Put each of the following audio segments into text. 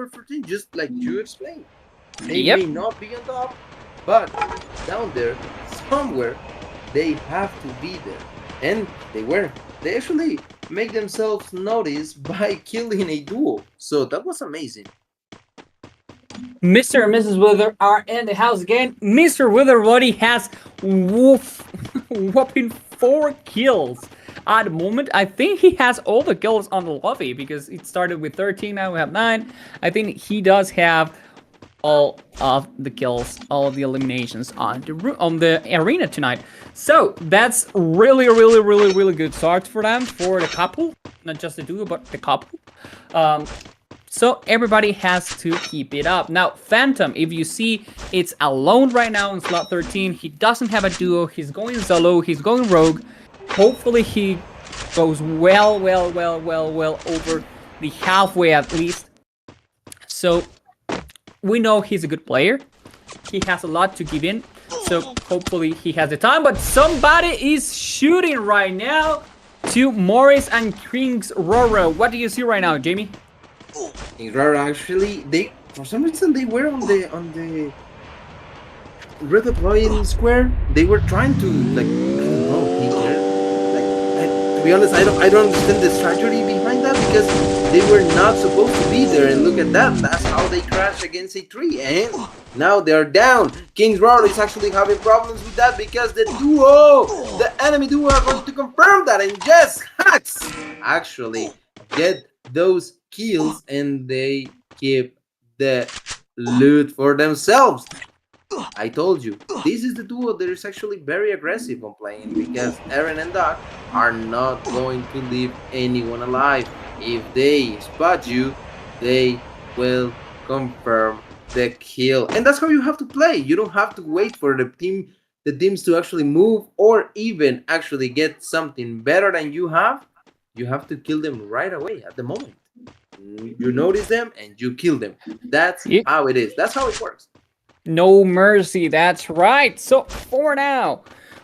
number 14, just like you explained. They may not be on top, but down there, somewhere, they have to be there. And they were. They actually make themselves notice by killing a duo. So that was amazing. Mr. and Mrs. Wither are in the house again. Mr. Wither already has whopping 4 kills at the moment. I think he has all the kills on the lobby because it started with 13, now we have 9. I think he does have all of the kills, all of the eliminations on the arena tonight. So that's really good start for them, for the couple, not just the duo, but the couple. So everybody has to keep it up. Now, Phantom, if you see, it's alone right now in slot 13. He doesn't have a duo. He's going solo. He's going rogue. Hopefully he goes well over the halfway at least. So we know he's a good player. He has a lot to give in. So hopefully he has the time. But somebody is shooting right now to Morris and King's Roro. What do you see right now, Jamie? Actually, they for some reason they were on the redeploying square. They were trying to like, I don't know, to be honest, I don't understand the strategy behind that, because they were not supposed to be there. And look at that, that's how they crashed against a tree, and now they're down. King's Roar is actually having problems with that because the enemy duo are going to confirm that, and yes, Hacks actually get those kills and they keep the loot for themselves. I told you, this is the duo that is actually very aggressive on playing, because Aaron and Doc are not going to leave anyone alive. If they spot you, they will confirm the kill. And that's how you have to play. You don't have to wait for the teams to actually move or even actually get something better than you have. You have to kill them right away at the moment. You notice them and you kill them. That's how it is. That's how it works. No mercy, that's right. So for now,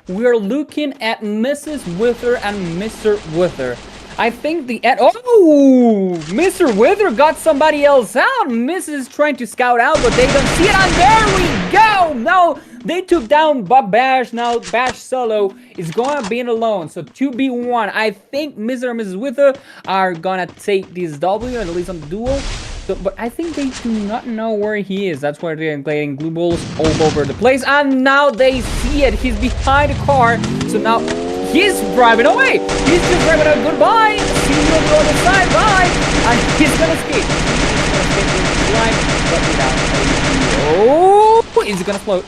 we're looking at Mrs. Wither and Mr. Wither. I think Mr. Wither got somebody else out. Mrs. trying to scout out, but they don't see it. And there we go. Now they took down Bob Bash. Now Bash solo is going to be alone. So 2v1. I think Mr. and Mrs. Wither are going to take this W, at least on the duel. So, but I think they do not know where he is. That's why they're getting glue balls all over the place. And now they see it. He's behind the car. So now he's driving away. He's just driving away. Goodbye. See you on the other side. Bye. And he's going to escape. He's going to float.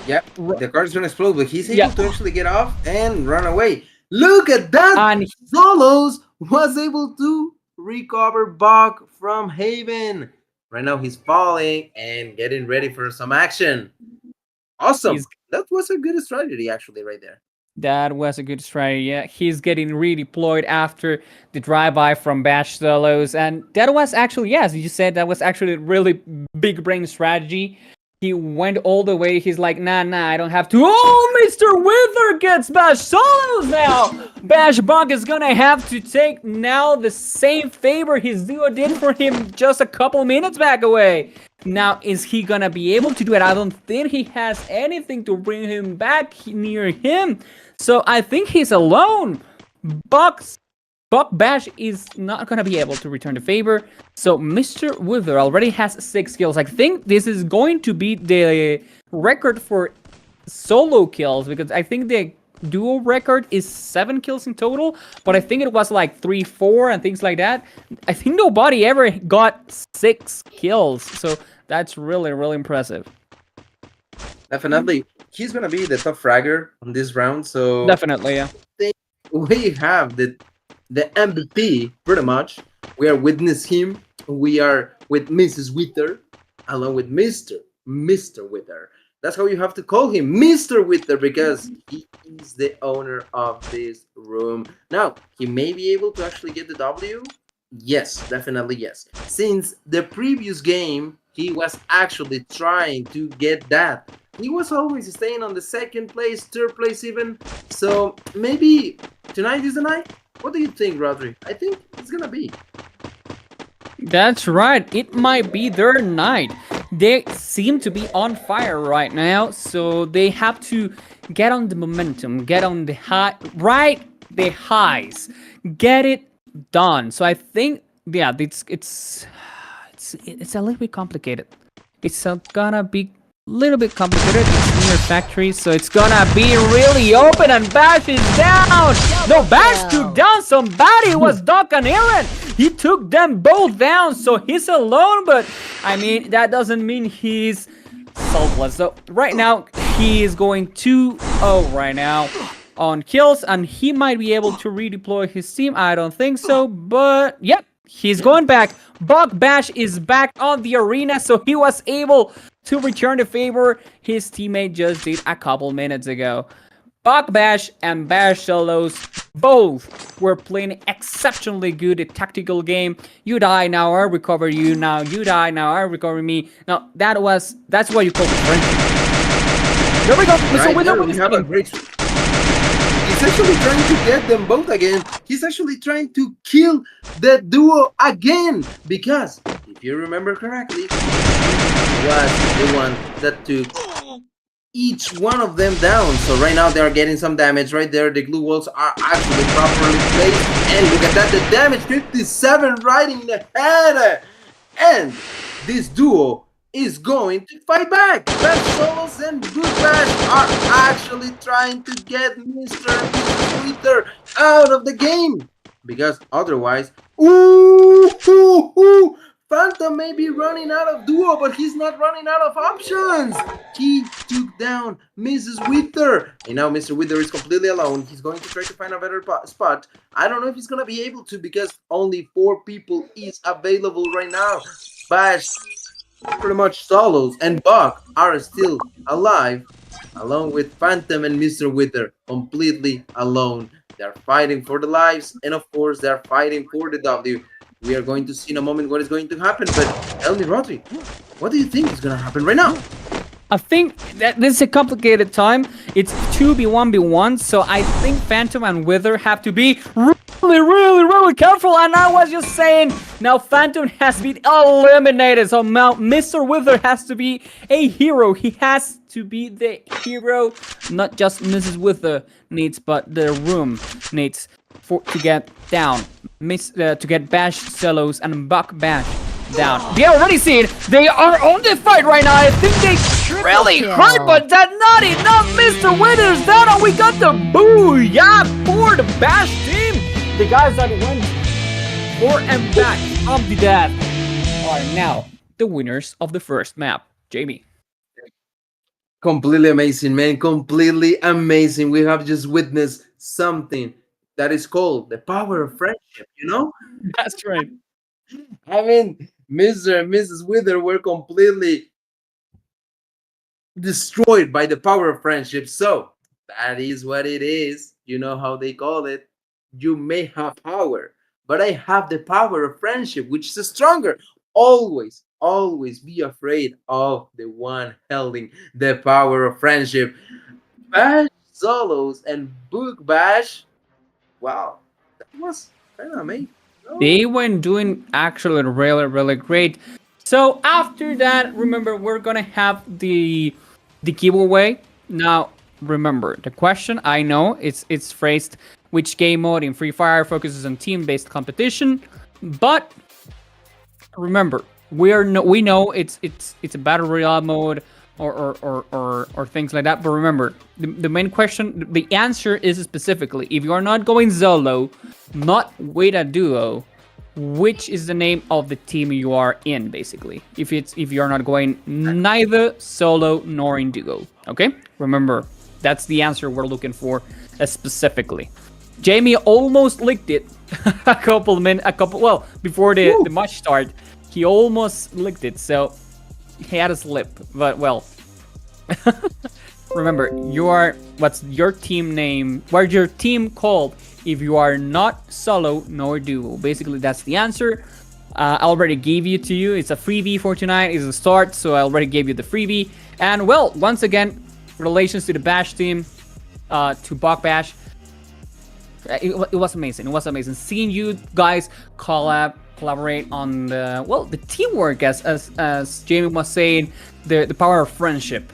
Yep, the car is going to explode, but he's able to actually get off and run away. Look at that. And Solos was able to recover Buck from Haven. Right now he's falling and getting ready for some action. Awesome. That was a good strategy actually right there. That was a good strategy. Yeah, he's getting redeployed after the drive-by from Bash Solos, and that was actually, yes, you said that was actually a really big brain strategy. He went all the way. He's like, nah, I don't have to. Oh, Mr. Wither gets Bash Solos now. Bash Bunk is gonna have to take now the same favor his duo did for him just a couple minutes back away. Now, is he gonna be able to do it? I don't think he has anything to bring him back near him. So I think he's alone. Buck Bash is not going to be able to return the favor. So Mr. Wither already has 6 kills. I think this is going to be the record for solo kills, because I think the duo record is 7 kills in total, but I think it was like 3, 4 and things like that. I think nobody ever got 6 kills. So that's really impressive. Definitely. He's going to be the top fragger on this round. So definitely, yeah. We have the MVP, pretty much. We are witnessing him. We are with Mrs. Wither, along with Mr. Wither. That's how you have to call him, Mr. Wither, because he is the owner of this room. Now, he may be able to actually get the W. Yes, definitely yes. Since the previous game, he was actually trying to get that. He was always staying on the 2nd place, 3rd place even. So maybe tonight is the night. What do you think, Rodri? I think it's gonna be. That's right. It might be their night. They seem to be on fire right now, so they have to get on the momentum, get on the high, right? The highs, get it done. So I think, yeah, it's a little bit complicated. It's gonna be a little bit complicated. It's near factory, so it's gonna be really open. And Bash is down. No, Bash took down somebody. It was Doc and Aaron. He took them both down, so he's alone. But I mean, that doesn't mean he's selfless. So right now, he is going 2-0 right now on kills, and he might be able to redeploy his team. I don't think so, but yep, he's going back. Buck Bash is back on the arena, so he was able to return the favor his teammate just did a couple minutes ago. Buck Bash and Bash Solos both were playing exceptionally good a tactical game. You die, now I recover you. Now you die, now I recover me. Now that's what you call friendship. There we go. Right there, we have a great. He's actually trying to get them both again. He's actually trying to kill the duo again. Because, if you remember correctly, he was the one that took each one of them down. So right now they are getting some damage right there. The glue walls are actually properly placed. And look at that, the damage, 57 right in the head. And this duo is going to fight back. Bash Solos and Good Bash are actually trying to get Mr. and Mrs. Twitter out of the game. Because otherwise, Phantom may be running out of duo, but he's not running out of options. He took down Mrs. Wither. And now Mr. Wither is completely alone. He's going to try to find a better spot. I don't know if he's going to be able to because only 4 people is available right now. Bash, pretty much Solos, and Buck are still alive, along with Phantom and Mr. Wither, completely alone. They're fighting for the lives, and of course, they're fighting for the W. We are going to see in a moment what is going to happen, but tell me, Rodri, what do you think is going to happen right now? I think that this is a complicated time. It's 2v1v1, so I think Phantom and Wither have to be really careful. And I was just saying, now Phantom has been eliminated, so now Mr. Wither has to be a hero. He has to be the hero, not just Mrs. Wither needs, but the room needs to get down, to get Bash Solos and Buck Bash down. They already see it. They are on the fight right now. I think they really hurt, but that's not enough. Mr. Wither's down, and we got the booyah for the Bash team. The guys that went for and back of the death are now the winners of the first map. Jamie. Completely amazing, man. Completely amazing. We have just witnessed something that is called the power of friendship, you know? That's right. I mean, Mr. and Mrs. Wither were completely destroyed by the power of friendship. So, that is what it is. You know how they call it. You may have power, but I have the power of friendship, which is stronger. Always be afraid of the one holding the power of friendship. Bash Solos and Book Bash. Wow, that was kind of amazing. They went doing actually really great. So after that, remember, we're gonna have the giveaway. Now, remember, the question, I know it's phrased, which game mode in Free Fire focuses on team-based competition, but remember, we know it's a battle royale mode or things like that. But remember, the main question, the answer is specifically, if you are not going solo, not with a duo, which is the name of the team you are in, basically. If you're not going neither solo nor in duo. Okay? Remember, that's the answer we're looking for specifically. Jamie almost licked it before the match start. He almost licked it, so he had a slip. But well, remember, what's your team name? What's your team called if you are not solo nor duo? Basically, that's the answer. I already gave it to you. It's a freebie for tonight. It's a start, so I already gave you the freebie. And well, once again, relations to the Bash team, to Buck Bash. It was amazing. It was amazing seeing you guys collab, collaborate on the teamwork, as Jamie was saying, the power of friendship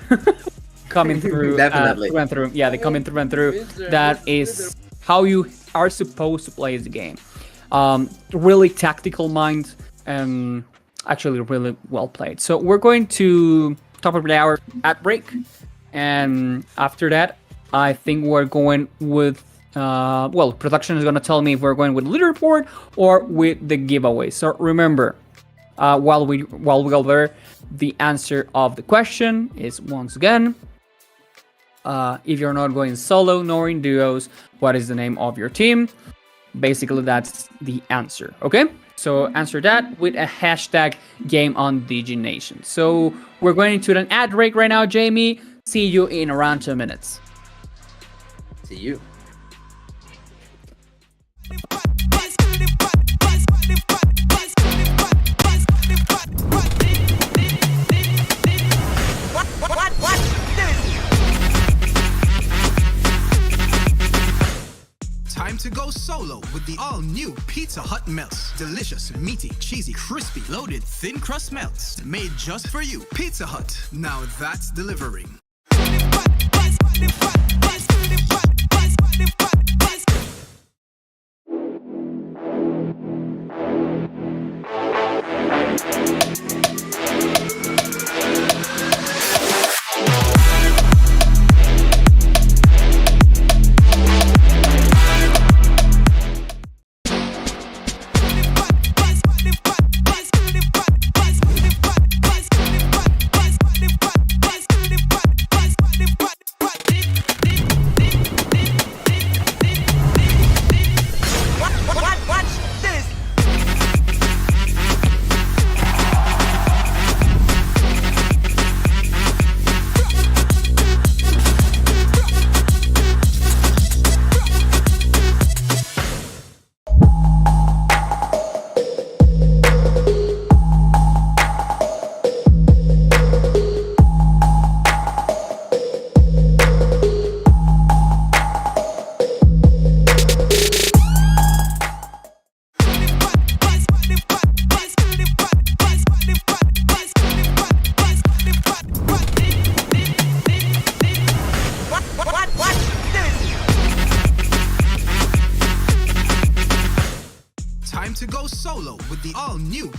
coming through. Definitely. Through and through. Yeah, they coming through and through. That is how you are supposed to play the game. Really tactical mind, and actually really well played. So we're going to top of the hour at break, and after that, I think we're going with production is going to tell me if we're going with leaderboard or with the giveaway. So remember, while we go there, the answer of the question is once again, if you're not going solo nor in duos, what is the name of your team? Basically, that's the answer. Okay, so answer that with a hashtag game on GameNation. So we're going into an ad break right now, Jamie. See you in around 2 minutes. See you. Time to go solo with the all-new Pizza Hut melts. Delicious, meaty, cheesy, crispy, loaded, thin crust melts. Made just for you. Pizza Hut. Now that's delivering.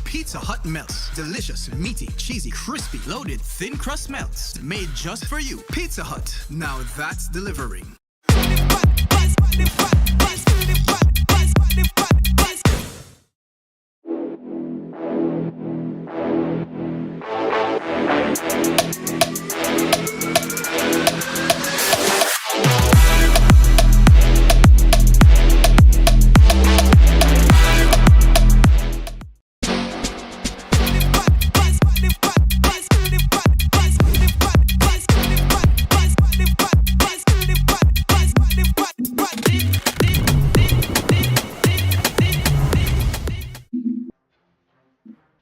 Pizza Hut melts. Delicious, meaty, cheesy, crispy, loaded, thin crust melts. Made just for you. Pizza Hut. Now that's delivering.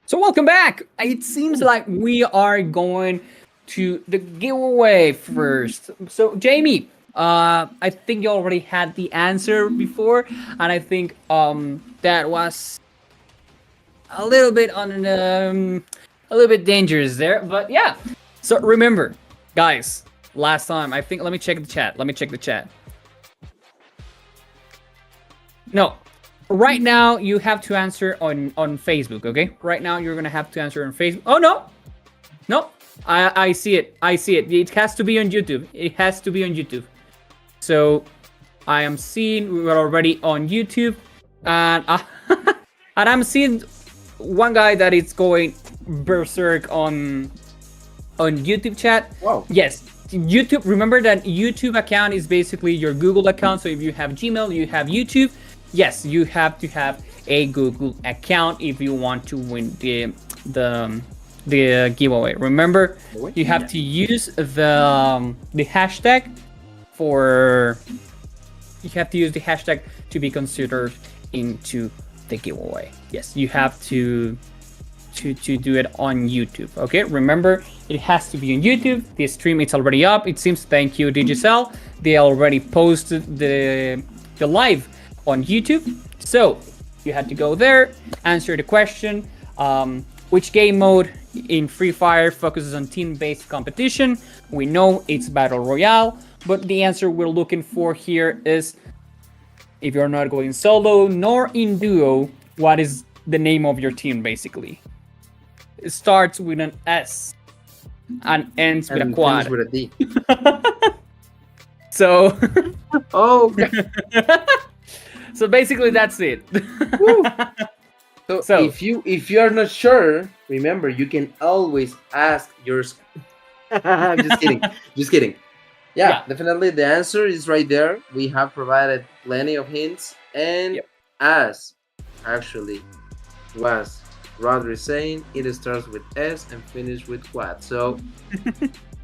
So welcome back. It seems like we are going to the giveaway first. So Jamie, I think you already had the answer before, and I think that was a little bit dangerous there. But yeah. So remember, guys, last time I think let me check the chat. No. Right now, you have to answer on Facebook, okay? Right now, you're gonna have to answer on Facebook. Oh, no, I see it. It has to be on YouTube. So, I am seeing we are already on YouTube, and and I'm seeing one guy that is going berserk on YouTube chat. Wow. Yes. YouTube. Remember that YouTube account is basically your Google account. So if you have Gmail, you have YouTube. Yes, you have to have a Google account if you want to win the giveaway. Remember, you have to use the hashtag for. You have to use the hashtag to be considered into the giveaway. Yes, you have to do it on YouTube. Okay, remember it has to be on YouTube. The stream is already up. It seems. Thank you, Digicel. They already posted the live on YouTube. So You had to go there, answer the question. Which game mode in Free Fire focuses on team-based competition? We know it's Battle Royale, but the answer we're looking for here is, if you're not going solo nor in duo, what is the name of your team, basically? It starts with an S and ends with a quad. Finish with a D. So, Oh, okay. so basically that's it. So if you are not sure, remember you can always ask your. I'm just kidding. Just kidding. Yeah, definitely the answer is right there. We have provided plenty of hints, and as actually was Rodri saying, it starts with S and finish with quad. So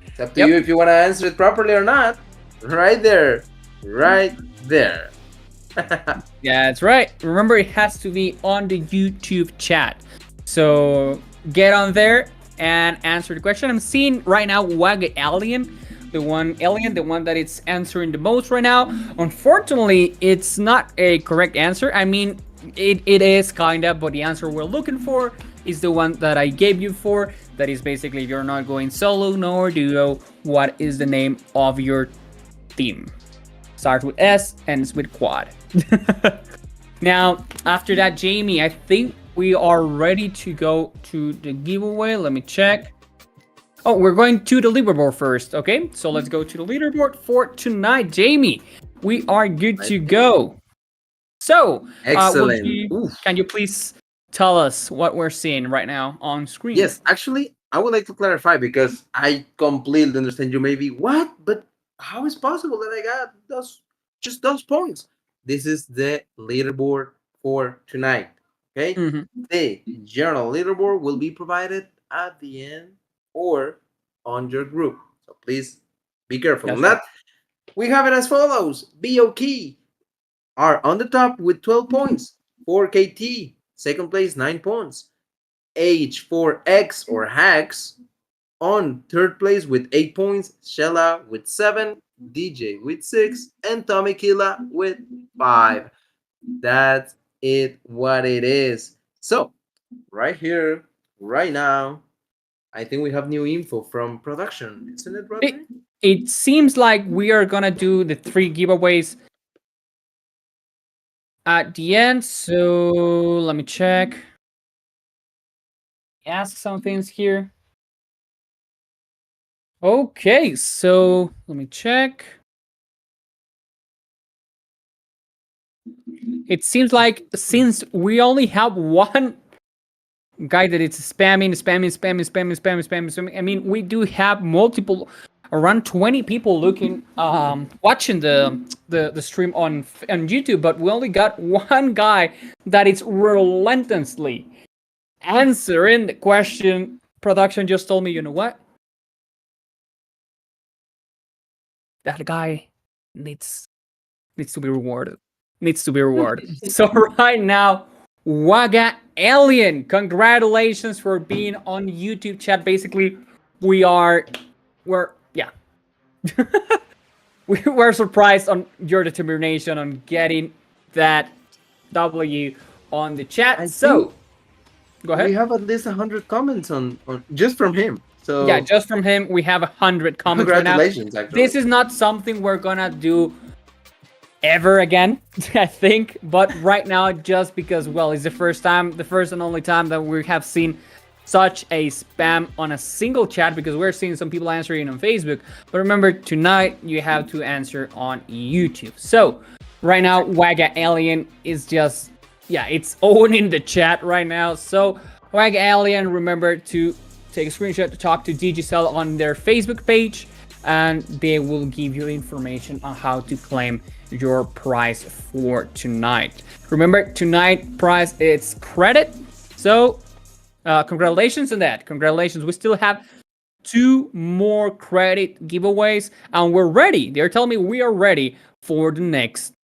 it's up to you if you want to answer it properly or not. Right there. Right there. Yeah, that's right. Remember, it has to be on the YouTube chat. So get on there and answer the question. I'm seeing right now Wag Alien, the one that it's answering the most right now. Unfortunately, it's not a correct answer. I mean, it is kinda, but the answer we're looking for is the one that I gave you for. That is basically, you're not going solo nor duo. What is the name of your team? Starts with S, ends with quad. Now, after that, Jamie, I think we are ready to go to the giveaway. Let me check. Oh, we're going to the leaderboard first. Okay, so let's go to the leaderboard for tonight. Jamie, we are good to go. So, excellent. Can you please tell us what we're seeing right now on screen? Yes, actually, I would like to clarify, because I completely understand you may be, what? But how is possible that I got those points? This is the leaderboard for tonight. Okay, the general leaderboard will be provided at the end or on your group. So please be careful on that. We have it as follows: BOK are on the top with 12 points. 4KT, second place, 9 points. H4X or Hacks on third place with 8 points. Shella with 7. DJ with 6, and Tommy Killa with 5. That's it, what it is. So, right here, right now, I think we have new info from production, isn't it, Rodri? It seems like we are gonna do the 3 giveaways at the end. So let me check. Ask some things here. Okay, so let me check. It seems like since we only have one guy that it's spamming. I mean, we do have multiple, around 20 people looking, watching the stream on YouTube, but we only got one guy that is relentlessly answering the question. Production just told me, you know what? That guy needs to be rewarded. So right now, Waga Alien, congratulations for being on YouTube chat. Basically, we're surprised on your determination on getting that W on the chat. So go ahead. We have at least 100 comments on just from him. So yeah, just from him, we have 100 comments. Congratulations! Right now. Actually, this is not something we're gonna do ever again, I think. But right now, just because, well, it's the first and only time that we have seen such a spam on a single chat, because we're seeing some people answering on Facebook. But remember, tonight you have to answer on YouTube. So right now, Waga Alien is just, it's owning the chat right now. So Waga Alien, remember to take a screenshot to talk to Digicel on their Facebook page, and they will give you information on how to claim your prize for tonight. Remember, tonight prize is credit. So congratulations on that. Congratulations. We still have 2 more credit giveaways, and we're ready. They're telling me we are ready for the next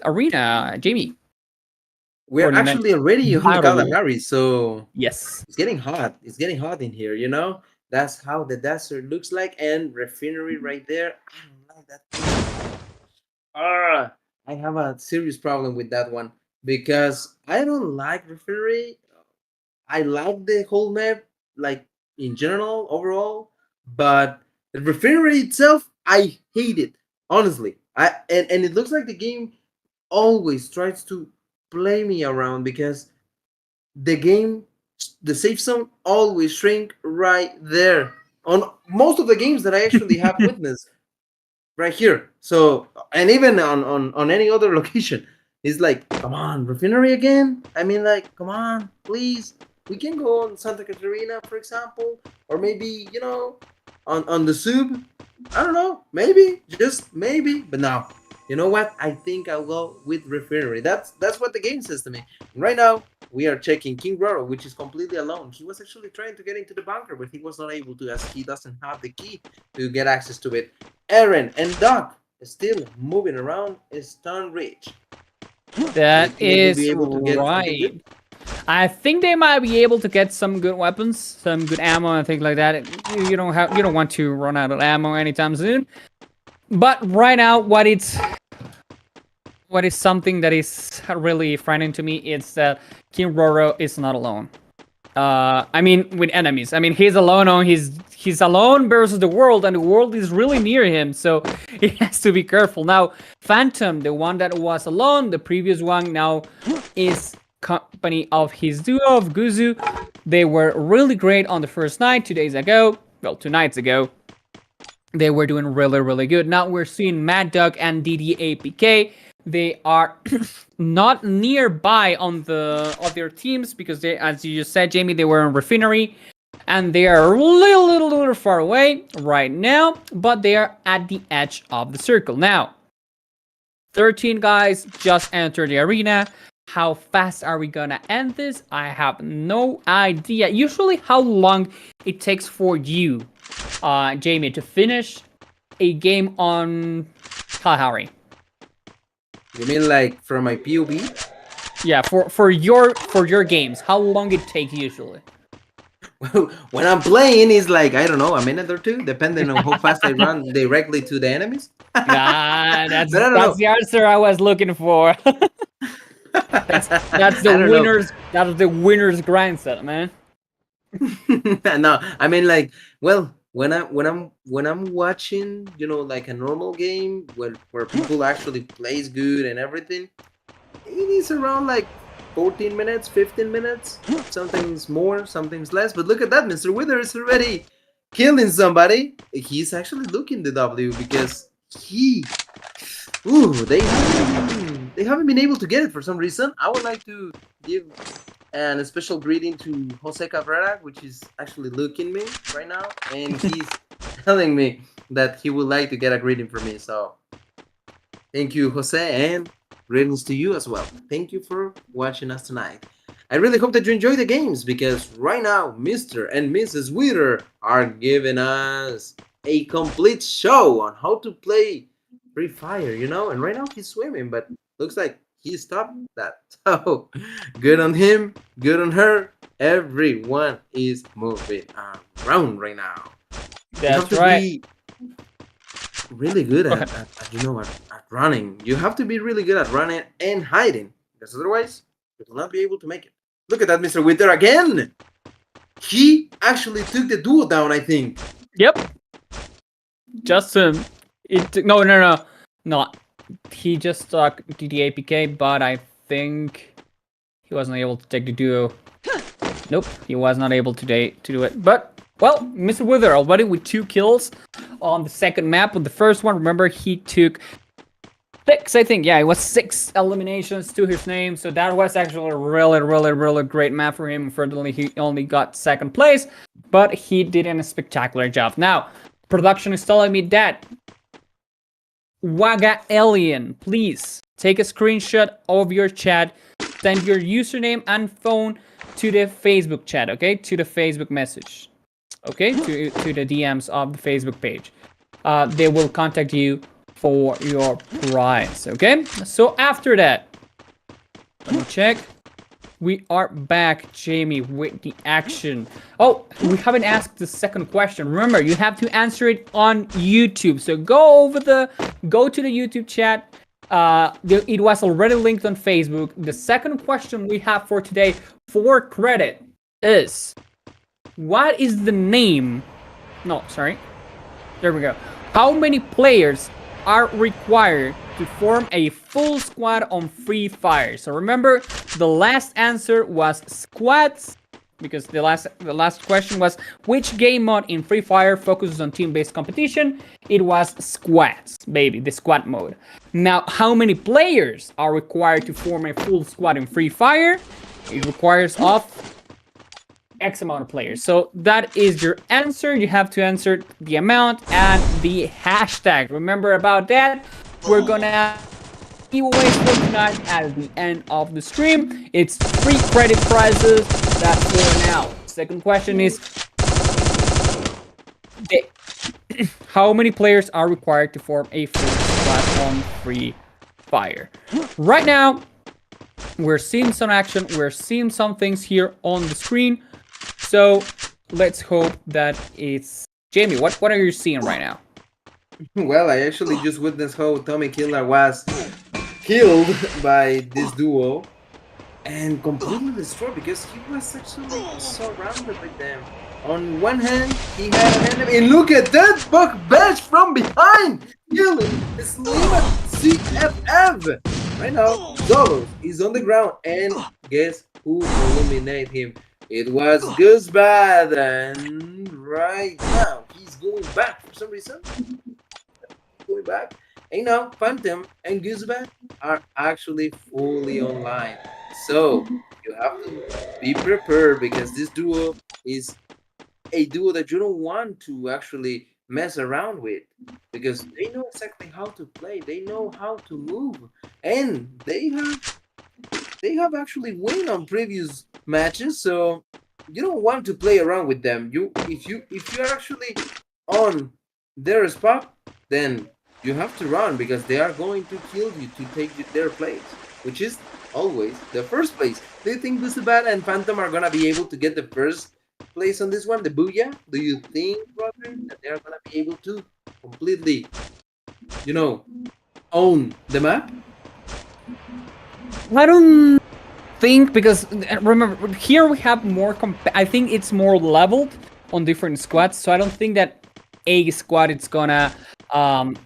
arena, Jamie. We're actually already on the Kalahari, so yes, it's getting hot. It's getting hot in here, you know? That's how the desert looks like, and refinery right there. I don't like that. I have a serious problem with that one because I don't like refinery. I like the whole map, like in general, overall, but the refinery itself, I hate it. Honestly, and it looks like the game always tries to play me around because the game, the safe zone always shrink right there on most of the games that I actually have witnessed right here. So, and even on any other location, it's like, come on, refinery again. I mean, like, come on, please. We can go on Santa Catarina, for example, or maybe on the sub. I don't know, maybe, just maybe. But now, you know what? I think I'll go with refinery. That's what the game says to me. Right now, we are checking King Roro, which is completely alone. He was actually trying to get into the bunker, but he was not able to, as he doesn't have the key to get access to it. Aaron and Doc still moving around Stone Ridge. That You think they will is be able to get something right. good? I think they might be able to get some good weapons, some good ammo and things like that. You don't want to run out of ammo anytime soon. But right now, what is something that is really frightening to me is that King Roro is not alone. I mean, with enemies. I mean, he's alone on he's alone versus the world, and the world is really near him, so he has to be careful. Now, Phantom, the one that was alone, the previous one now is company of his duo of Guzu. They were really great on the first night, 2 days ago. Well, 2 nights ago. They were doing really, really good. Now we're seeing Mad Dog and DDAPK. They are not nearby on the other teams because they, as you just said, Jamie, they were in Refinery. And they are a little far away right now, but they are at the edge of the circle. Now, 13 guys just entered the arena. How fast are we gonna end this? I have no idea. Usually, how long it takes for you, Jamie, to finish a game on Kalahari? You mean like from my POV? Yeah, for your games, how long it takes usually? When I'm playing, it's like, I don't know, a minute or two, depending on how fast I run directly to the enemies. Ah, that's But I don't know. the answer I was looking for. That's the winner's grindset, man. No, I mean like, well, when I'm watching, like a normal game where people actually plays good and everything, it is around like 14 minutes, 15 minutes. Something's more, something's less. But look at that, Mr. Wither is already killing somebody. He's actually looking the W because they haven't been able to get it for some reason. I would like to give a special greeting to Jose Cabrera, which is actually looking me right now, and he's telling me that he would like to get a greeting from me. So thank you, Jose, and greetings to you as well. Thank you for watching us tonight. I really hope that you enjoy the games because right now, Mr. and Mrs. Wither are giving us a complete show on how to play Free Fire, and right now he's swimming, but looks like he stopped that. So good on him, good on her. Everyone is moving around right now. That's right. Be really good at running. You have to be really good at running and hiding because otherwise you will not be able to make it. Look at that, Mr. Winter again. He actually took the duo down, I think. Yep. Just no. He just stuck DDAPK, but I think he wasn't able to take the duo. Nope, he was not able to do it. But well, Mr. Wither already with 2 kills on the second map. On the first one, remember he took 6, I think. Yeah, it was 6 eliminations to his name. So that was actually a really great map for him. Unfortunately, he only got 2nd place, but he did a spectacular job. Now, production is telling me that Waga Alien, please take a screenshot of your chat, send your username and phone to the Facebook chat, okay? To the Facebook message, okay? To the DMs of the Facebook page. They will contact you for your prize, okay? So after that, let me check. We are back, Jamie, with the action. Oh, we haven't asked the second question. Remember, you have to answer it on YouTube. So go to the YouTube chat, It was already linked on Facebook. The second question we have for today for credit is, what is the name? No, sorry. There we go. How many players are required to form a full squad on Free Fire? So remember, the last answer was squads, because the last question was which game mode in Free Fire focuses on team-based competition. It was squads, baby, the squad mode. Now, how many players are required to form a full squad in Free Fire? It requires of X amount of players. So that is your answer. You have to answer the amount and the hashtag. Remember about that. We're gonna giveaways for tonight at the end of the stream. It's free credit prizes. That's for now. Second question is, how many players are required to form a full squad on Free Fire? Right now, we're seeing some action. We're seeing some things here on the screen. So let's hope that it's Jamie. What are you seeing right now? Well, I actually just witnessed how Tommy Killer was killed by this duo and completely destroyed because he was actually surrounded by them. On one hand, he had an enemy, and look at that Buck Bash from behind, killing Slim CFF. Right now, Zolo is on the ground, and guess who eliminated him? It was Goosebad, and right now he's going back for some reason. Going back. And now Phantom and Goosebad are actually fully online. So you have to be prepared because this duo is a duo that you don't want to actually mess around with because they know exactly how to play. They know how to move, and they have actually won on previous matches, so you don't want to play around with them. If you're actually on their spot, then you have to run because they are going to kill you to take their place, which is always the first place. Do you think Goosebad and Phantom are gonna be able to get the first place on this one, the Booyah? Do you think, brother, that they are gonna be able to completely, own the map? I don't think, because remember here we have more. I think it's more leveled on different squads, so I don't think that a squad it's gonna own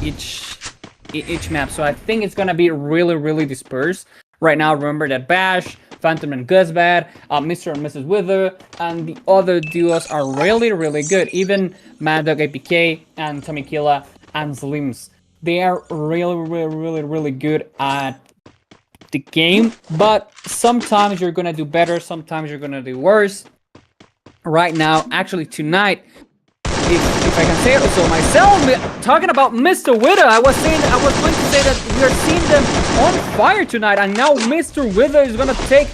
each map. So I think it's gonna be really dispersed. Right now, remember that Bash, Phantom and Goosebad, Mr. and Mrs. Wither, and the other duos are really good. Even Mad Dog APK and Tommy Killa and Slims. They are really good at the game, but sometimes you're gonna do better, sometimes you're gonna do worse. Right now, actually tonight, if I can say it so myself, talking about Mr. Wither, I was going to say that we are seeing them on fire tonight, and now Mr. Wither is gonna take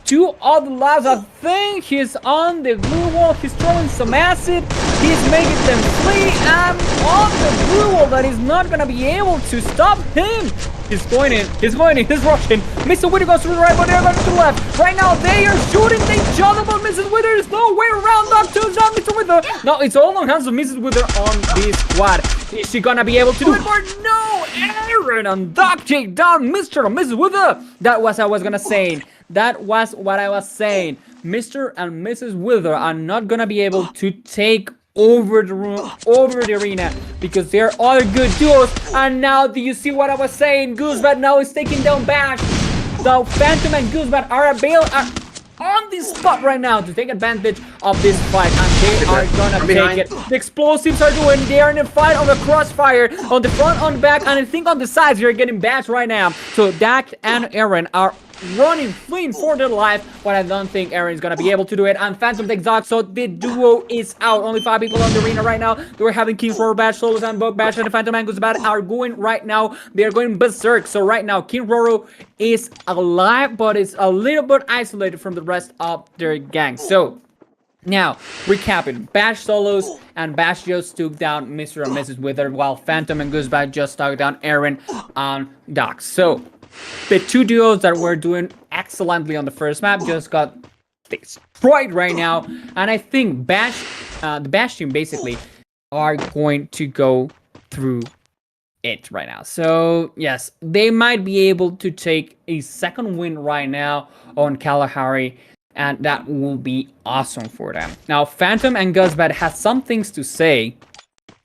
2 other lives. I think he's on the blue wall, he's throwing some acid, he's making them flee, and on the blue wall that is not gonna be able to stop him. He's going in, he's rushing. Mr. Wither goes to the right, but they're going to the left. Right now, they are shooting each other, but Mrs. Wither is no way around. Dog 2's down, Mr. Wither. No, it's all on hands of Mrs. Wither on this squad. Is she gonna be able to do it? Or no, Aaron and Dog take down Mr. and Mrs. Wither. That was what I was gonna say. That was what I was saying. Mr. and Mrs. Wither are not gonna be able to take over the room, over the arena, because there are other good duos. And now, do you see what I was saying? Goosebad now is taking down Bash. So Phantom and Goosebad are on this spot right now to take advantage of this fight, and they are gonna take it. The explosives are doing. They are in a fight on the crossfire, on the front, on the back, and I think on the sides. You're getting bashed right now. So Dak and Aaron are running, fleeing for their life, but I don't think Aaron is gonna be able to do it. And Phantom takes Dog, so the duo is out. Only 5 people on the arena right now. We're having King Roro, Bash, Solos, and Bug Bash, and the Phantom and Goosebad are going right now. They are going berserk. So right now, King Roro is alive, but it's a little bit isolated from the rest of their gang. So now, recapping, Bash Solos and Bash just took down Mr. and Mrs. Wither, while Phantom and Goosebad just took down Aaron and Doc. So the 2 duos that were doing excellently on the first map just got destroyed right now, and I think the Bash team basically are going to go through it right now. So yes, they might be able to take a second win right now on Kalahari, and that will be awesome for them. Now, Phantom and Guzbad has some things to say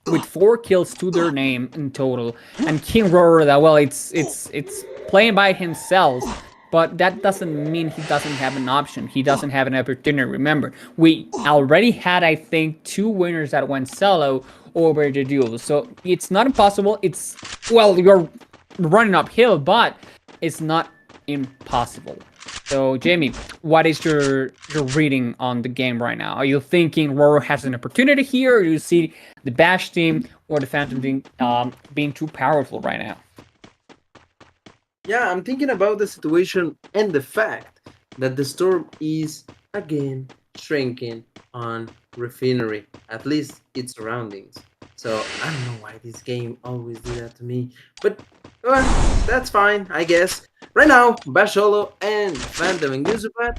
with 4 kills to their name in total, and King Roro that well, it's playing by himself. But that doesn't mean he doesn't have an option. He doesn't have an opportunity. Remember, we already had, I think, 2 winners that went solo over the duel. So it's not impossible. It's, well, you're running uphill, but it's not impossible. So, Jamie, what is your reading on the game right now? Are you thinking Roro has an opportunity here, or do you see the Bash team or the Phantom team being too powerful right now? Yeah, I'm thinking about the situation and the fact that the storm is again shrinking on Refinery, at least its surroundings. So I don't know why this game always do that to me, but well, that's fine, I guess. Right now, Basholo and Phantom and Guzubat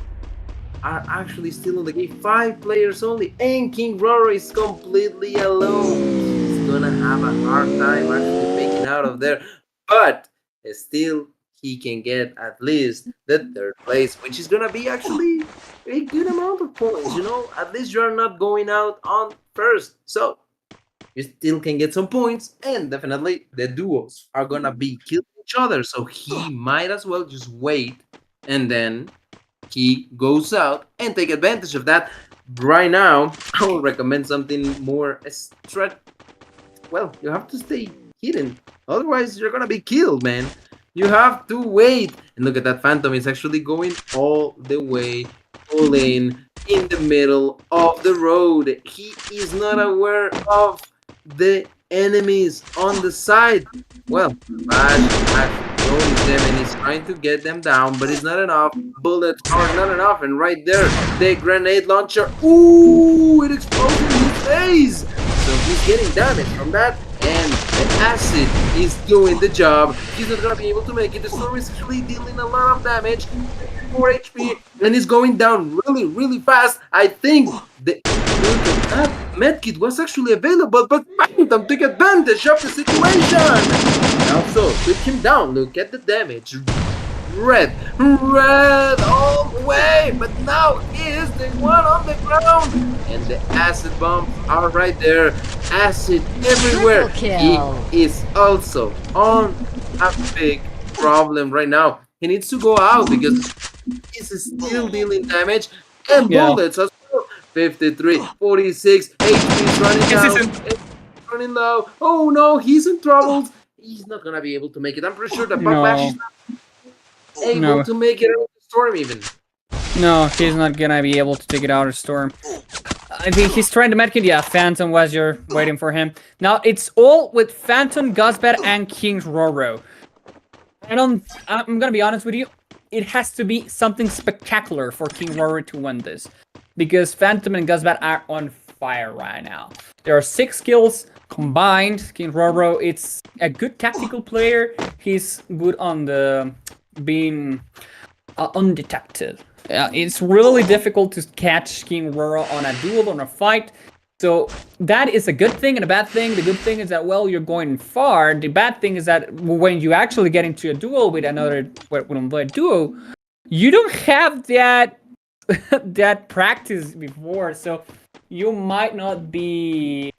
are actually still in the game. 5 players only, and King Roro is completely alone. He's gonna have a hard time actually making out of there, but still he can get at least the 3rd place, which is gonna be actually a good amount of points. At least you're not going out on first, so you still can get some points, and definitely the duos are gonna be killing each other. So he might as well just wait, and then he goes out and take advantage of that. Right now, I will recommend something more well, you have to stay hidden, otherwise you're gonna be killed, man. You have to wait. And look at that, Phantom is actually going all the way all in the middle of the road. He is not aware of the enemies on the side. Well, Bash noticed them and he's trying to get them down, but it's not enough. Bullets are not enough, and right there, the grenade launcher, ooh, it exploded in his face. So he's getting damage from that, and the acid is doing the job. He's not gonna be able to make it. The storm is actually dealing a lot of damage, 4 HP, and he's going down really, really fast. I think the medkit was actually available, but Phantom took advantage of the situation. Also, took him down. Look at the damage. Red all the way, but now he is the one on the ground, and the acid bombs are right there. Acid everywhere. He is also on a big problem right now. He needs to go out because he's still dealing damage and bullets as well. 53, 46, HP is running down, running low. Oh no, he's in trouble. He's not gonna be able to make it. I'm pretty sure that Bash is not able to make it out of the storm even. No, he's not gonna be able to take it out of the storm. I think he's trying to medkit. Yeah, Phantom was you're waiting for him. Now it's all with Phantom, Guzbad, and King Roro. I'm gonna be honest with you. It has to be something spectacular for King Roro to win this, because Phantom and Guzbad are on fire right now. There are 6 kills combined. King Roro, it's a good tactical player. He's good on the being undetected. It's really difficult to catch King Roro on a duel, on a fight. So that is a good thing and a bad thing. The good thing is that, well, you're going far. The bad thing is that when you actually get into a duel with another duo, you don't have that that practice before, so you might not be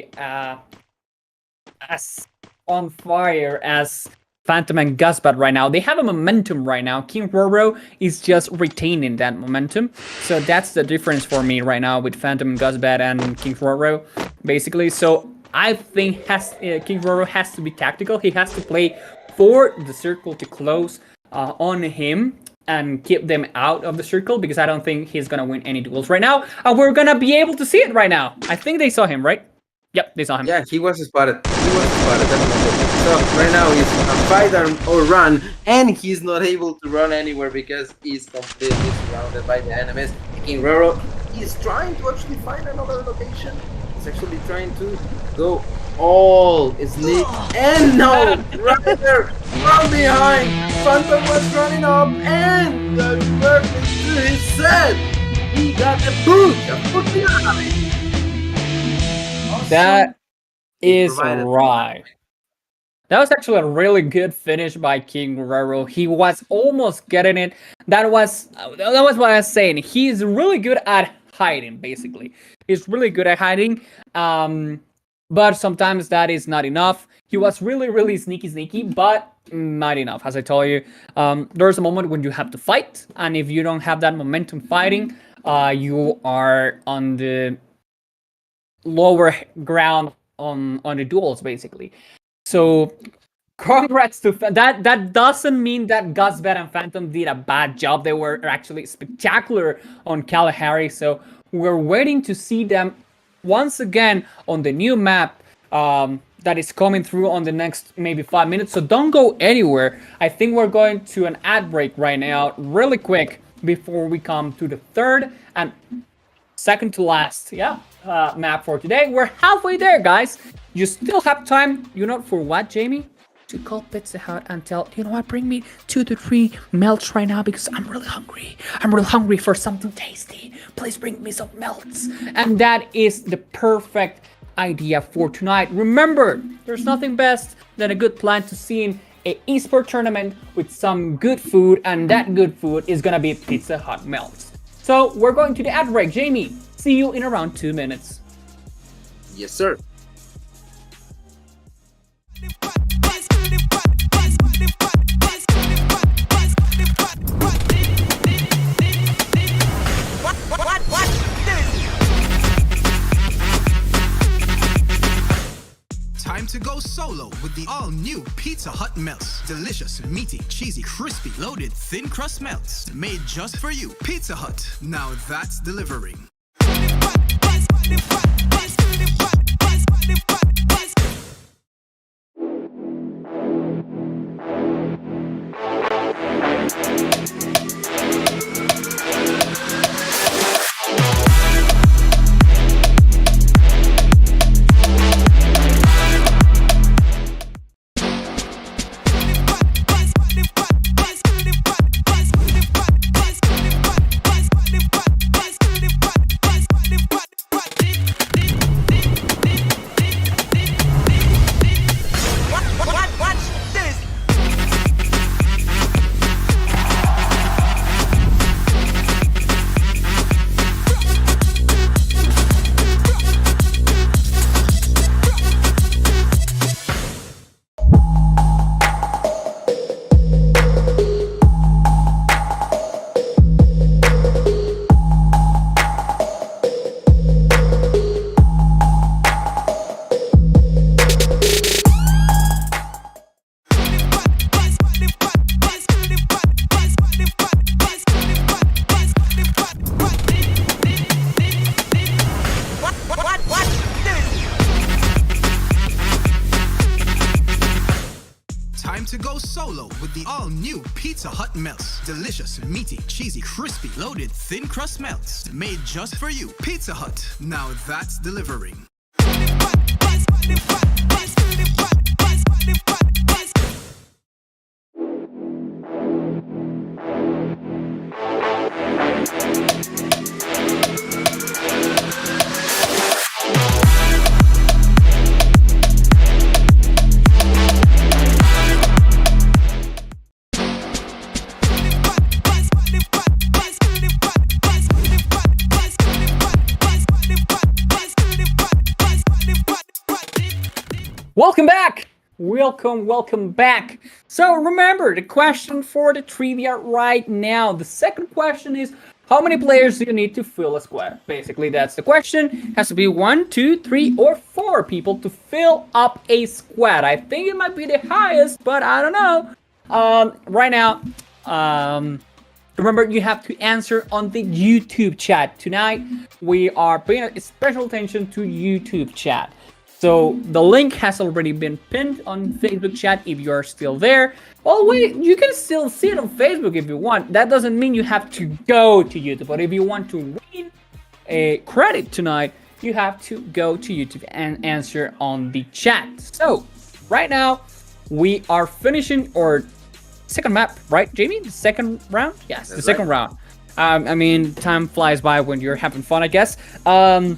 as on fire as Phantom and Guzbad right now. They have a momentum right now. King Roro is just retaining that momentum. So that's the difference for me right now with Phantom and Guzbad and King Roro, basically. So I think King Roro has to be tactical. He has to play for the circle to close on him and keep them out of the circle, because I don't think he's gonna win any duels right now. We're gonna be able to see it right now. I think they saw him, right? Yep, they saw him. Yeah, he was spotted. Definitely. So right now he's a fight or run, and he's not able to run anywhere because he's completely surrounded by the enemies. King Roro is trying to actually find another location. He's actually trying to go all sneak, and no, right there, from behind, Phantom was running up, and the perfect to his set. He got a boot behind. That is right. That was actually a really good finish by King Guerrero. He was almost getting it. That was what I was saying. He's really good at hiding, basically. He's really good at hiding. But sometimes that is not enough. He was really sneaky, but not enough. As I told you, there's a moment when you have to fight, and if you don't have that momentum fighting, you are on the lower ground on the duels, basically. So congrats to that. That doesn't mean that Gusbet and Phantom did a bad job. They were actually spectacular on Kalahari. So we're waiting to see them once again on the new map that is coming through on the next maybe 5 minutes. So don't go anywhere. I think we're going to an ad break right now, really quick, before we come to the third and second to last map for today. We're halfway there, guys. You still have time. You know for what, Jamie? To call Pizza Hut and tell, you know what, bring me 2 to 3 melts right now because I'm really hungry. I'm really hungry for something tasty. Please bring me some melts. And that is the perfect idea for tonight. Remember, there's nothing best than a good plan to seeing an esport tournament with some good food, and that good food is gonna be Pizza Hut melts. So we're going to the ad break. Jamie, see you in around 2 minutes. Yes, sir. Time to go solo with the all-new Pizza Hut melts. Delicious, meaty, cheesy, crispy, loaded, thin crust melts. Made just for you. Pizza Hut. Now that's delivering. To go solo with the all-new Pizza Hut melts. Delicious, meaty, cheesy, crispy, loaded, thin crust melts. Made just for you. Pizza Hut. Now that's delivering. Welcome back! Welcome back. So remember, the question for the trivia right now. The second question is, how many players do you need to fill a squad? Basically, that's the question. It has to be 1, 2, 3, or 4 people to fill up a squad. I think it might be the highest, but I don't know. Right now, remember, you have to answer on the YouTube chat. Tonight, we are paying special attention to YouTube chat. So the link has already been pinned on Facebook chat if you are still there. Well, wait, you can still see it on Facebook if you want. That doesn't mean you have to go to YouTube. But if you want to win a credit tonight, you have to go to YouTube and answer on the chat. So right now, we are finishing our second map, right, Jamie? The second round? Yes, that's the second round. I mean, time flies by when you're having fun, I guess. The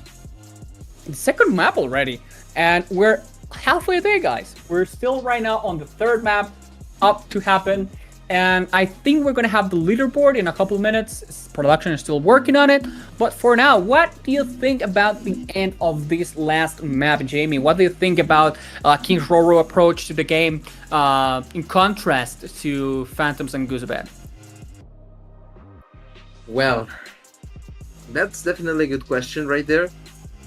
second map already. And we're halfway there, guys. We're still right now on the third map up to happen. And I think we're going to have the leaderboard in a couple of minutes. Production is still working on it. But for now, what do you think about the end of this last map, Jamie? What do you think about King's Roro approach to the game in contrast to Phantoms and Goosebat? Well, that's definitely a good question right there.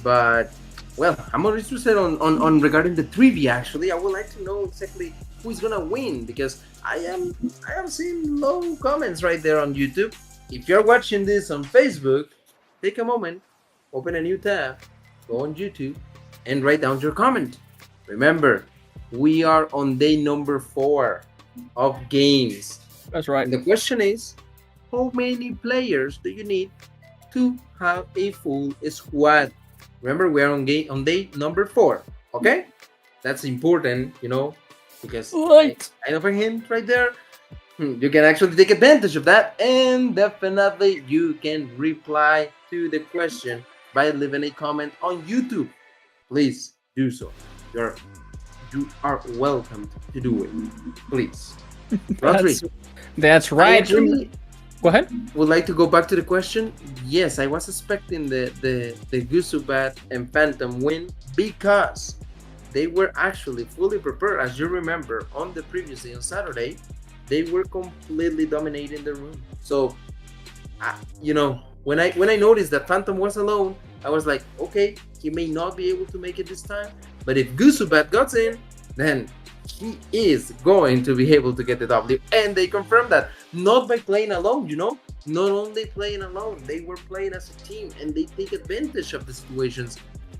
But, well, I'm more interested on regarding the trivia, actually. I would like to know exactly who is going to win, because I am seeing low comments right there on YouTube. If you're watching this on Facebook, take a moment, open a new tab, go on YouTube, and write down your comment. Remember, we are on day number 4 of games. That's right. And the question is, how many players do you need to have a full squad? Remember, we're on day number 4. Okay, that's important, because Right. I have a hint right there. You can actually take advantage of that, and definitely you can reply to the question by leaving a comment on YouTube. Please do so. You are welcome to do it. Please. Rodri, That's I right. actually Go ahead. would like to go back to the question. Yes, I was expecting the Gusubat and Phantom win, because they were actually fully prepared. As you remember, on the previous day on Saturday, they were completely dominating the room. So, when I noticed that Phantom was alone, I was like, okay, he may not be able to make it this time. But if Gusubat got in, then he is going to be able to get the W. And they confirmed that, not by playing alone, not only playing alone, they were playing as a team, and they take advantage of the situations.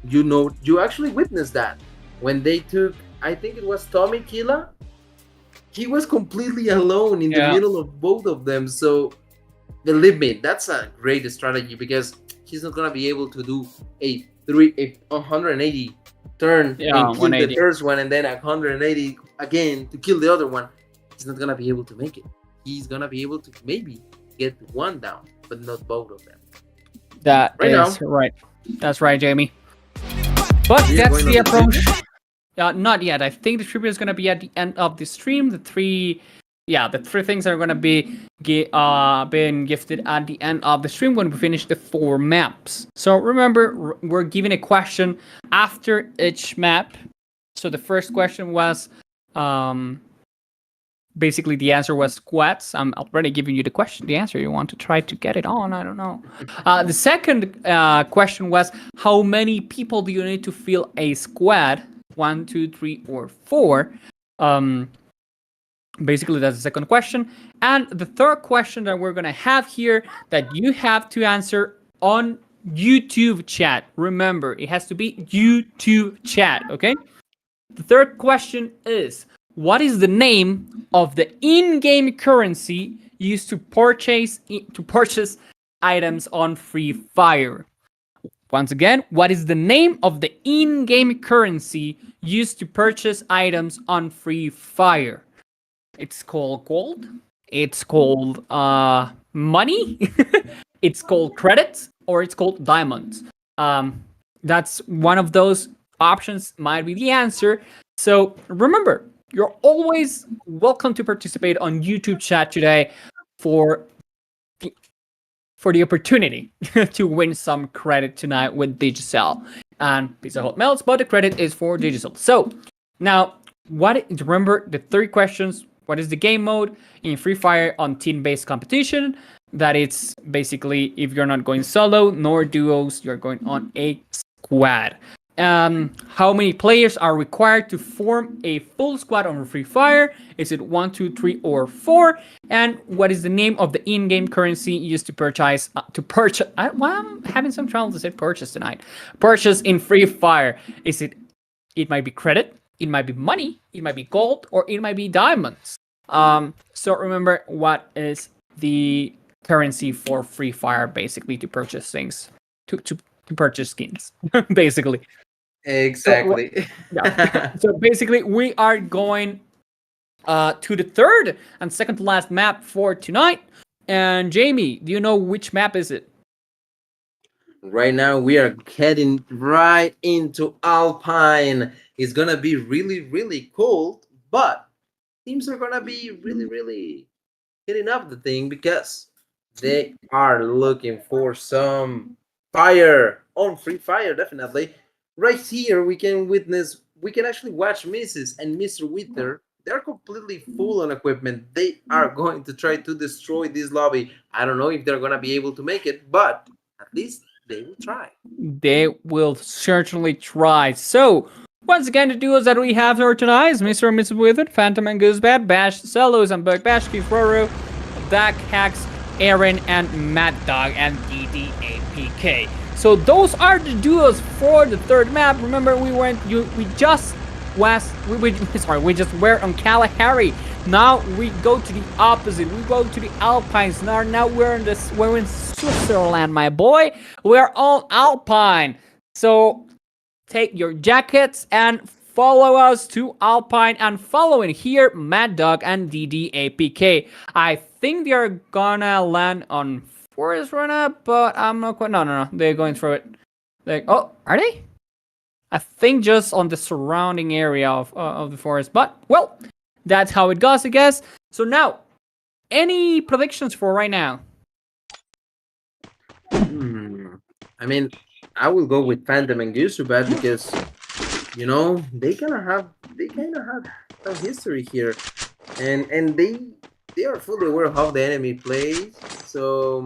You actually witnessed that. When they took, I think it was Tommy Killa, he was completely alone in the middle of both of them. So, believe me, that's a great strategy, because he's not going to be able to do a 180 turn and kill the first one, and then 180 again to kill the other one. He's not going to be able to make it. He's going to be able to maybe get one down, but not both of them. Right. That's right, Jamie. But that's the approach. Not yet. I think the trivia is going to be at the end of the stream. The three things are going to be being gifted at the end of the stream when we finish the 4 maps. So remember, we're giving a question after each map. So the first question was, basically the answer was squads. I'm already giving you the answer. You want to try to get it on? I don't know. The second question was, how many people do you need to fill a squad? 1, 2, 3, or 4. Basically, that's the second question. And the third question that we're going to have here that you have to answer on YouTube chat. Remember, it has to be YouTube chat, okay? The third question is, what is the name of the in-game currency used to purchase items on Free Fire? Once again, what is the name of the in-game currency used to purchase items on Free Fire? It's called gold. It's called money. It's called credits, or it's called diamonds. That's one of those options might be the answer. So remember, you're always welcome to participate on YouTube chat today for the opportunity to win some credit tonight with Digicel and Pizza Hut Melts, but the credit is for Digicel. So now, remember the 3 questions. What is the game mode in Free Fire on team-based competition? That it's basically, if you're not going solo nor duos, you're going on a squad. How many players are required to form a full squad on Free Fire? Is it 1, 2, 3, or 4? And what is the name of the in-game currency used to purchase? I'm having some trouble to say purchase tonight. Purchase in Free Fire. It might be credit, it might be money, it might be gold, or it might be diamonds. So remember, what is the currency for Free Fire, basically, to purchase things, to purchase skins, basically. Exactly. So basically, we are going to the third and second to last map for tonight. And Jamie, do you know which map is it? Right now, we are heading right into Alpine. It's gonna be really, really cold, but teams are gonna be really, really hitting up the thing because they are looking for some fire on Free Fire, definitely. Right here, we can actually watch Mrs. and Mr. Wither. They're completely full on equipment. They are going to try to destroy this lobby. I don't know if they're gonna be able to make it, but at least they will try. They will certainly try. So, once again, the duos that we have here tonight is Mr. and Mrs. Wizard, Phantom and Goosebad, Bash, Celos and Bug Bash, Keith Roro, Dak, Hacks, Aaron, and Mad Dog, and DDAPK. So those are the duos for the third map. Remember, we just were on Kalahari. Now we go to the opposite. We go to the Alpines. Now we're in Switzerland, my boy. We're on Alpine. So take your jackets and follow us to Alpine, and following here, Mad Dog and DDAPK. I think they're gonna land on Forest right now, but I'm not quite. No. They're going through it. Oh, are they? I think just on the surrounding area of the forest. But, well, that's how it goes, I guess. So now, any predictions for right now? I mean, I will go with Phantom and Gusubat because they kind of have some history here, and they are fully aware of how the enemy plays. So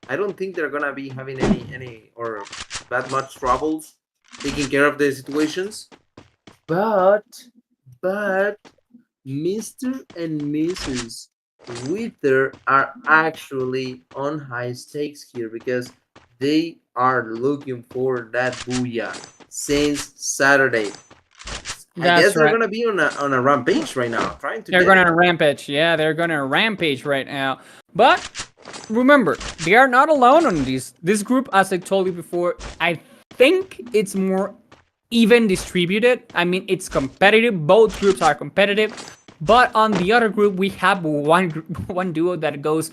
I don't think they're gonna be having any or that much troubles taking care of the situations. But Mr. and Mrs. Wither are actually on high stakes here because they are looking for that booyah since Saturday. I guess they're gonna be on a rampage right now, trying to. They're gonna rampage. Yeah, they're gonna rampage right now. But remember, they are not alone on this group. As I told you before, I think it's more even distributed. I mean, it's competitive. Both groups are competitive. But on the other group, we have one duo that goes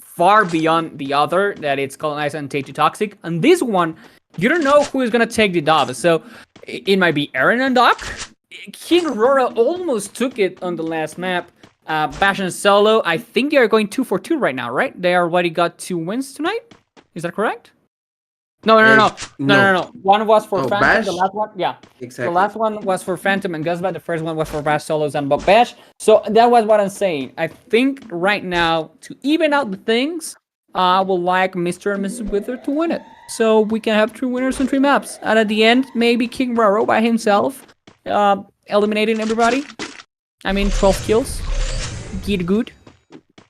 far beyond the other. That it's Colonize and Take to Toxic. And this one, you don't know who is gonna take the dub. So it might be Aaron and Doc. King Aurora almost took it on the last map. Bash and Solo, I think they are going 2 for 2 right now, right? They already got 2 wins tonight. Is that correct? No. One was for Phantom. Bash? The last one, yeah. Exactly. The last one was for Phantom and Guzbat. The first one was for Bash, Solos, and Bash. So that was what I'm saying. I think right now, to even out the things, I would like Mr. and Mrs. Wither to win it. So we can have 3 winners on 3 maps. And at the end, maybe King Raro by himself, eliminating everybody. I mean, 12 kills. Get good.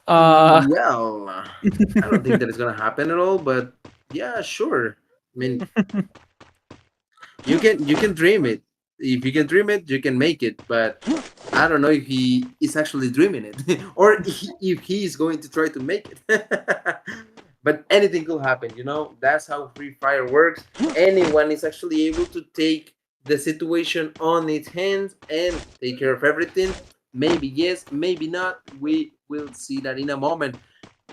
Well, I don't think that is gonna happen at all, but yeah, sure. I mean, you can dream it. If you can dream it, you can make it. But I don't know if he is actually dreaming it, or if he is going to try to make it. But anything could happen, That's how Free Fire works. Anyone is actually able to take the situation on its hands and take care of everything. Maybe yes, maybe not. We will see that in a moment.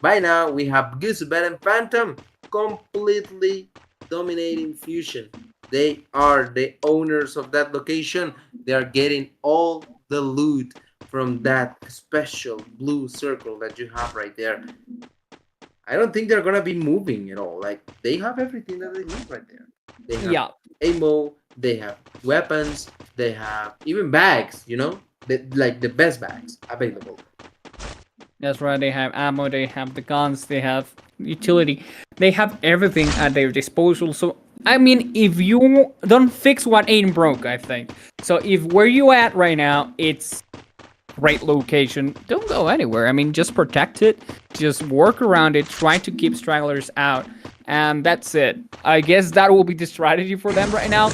By now, we have Goosebat and Phantom completely dominating Fusion. They are the owners of that location. They are getting all the loot from that special blue circle that you have right there. I don't think they're gonna be moving at all. Like, they have everything that they need right there. They have ammo, they have weapons, they have even bags, the best bags available. That's right, they have ammo, they have the guns, they have utility. They have everything at their disposal. So, I mean, if you don't fix what ain't broke, I think. So, if where you at right now, it's great location, don't go anywhere. I mean, just protect it, just work around it, try to keep stragglers out, and that's it. I guess that will be the strategy for them right now.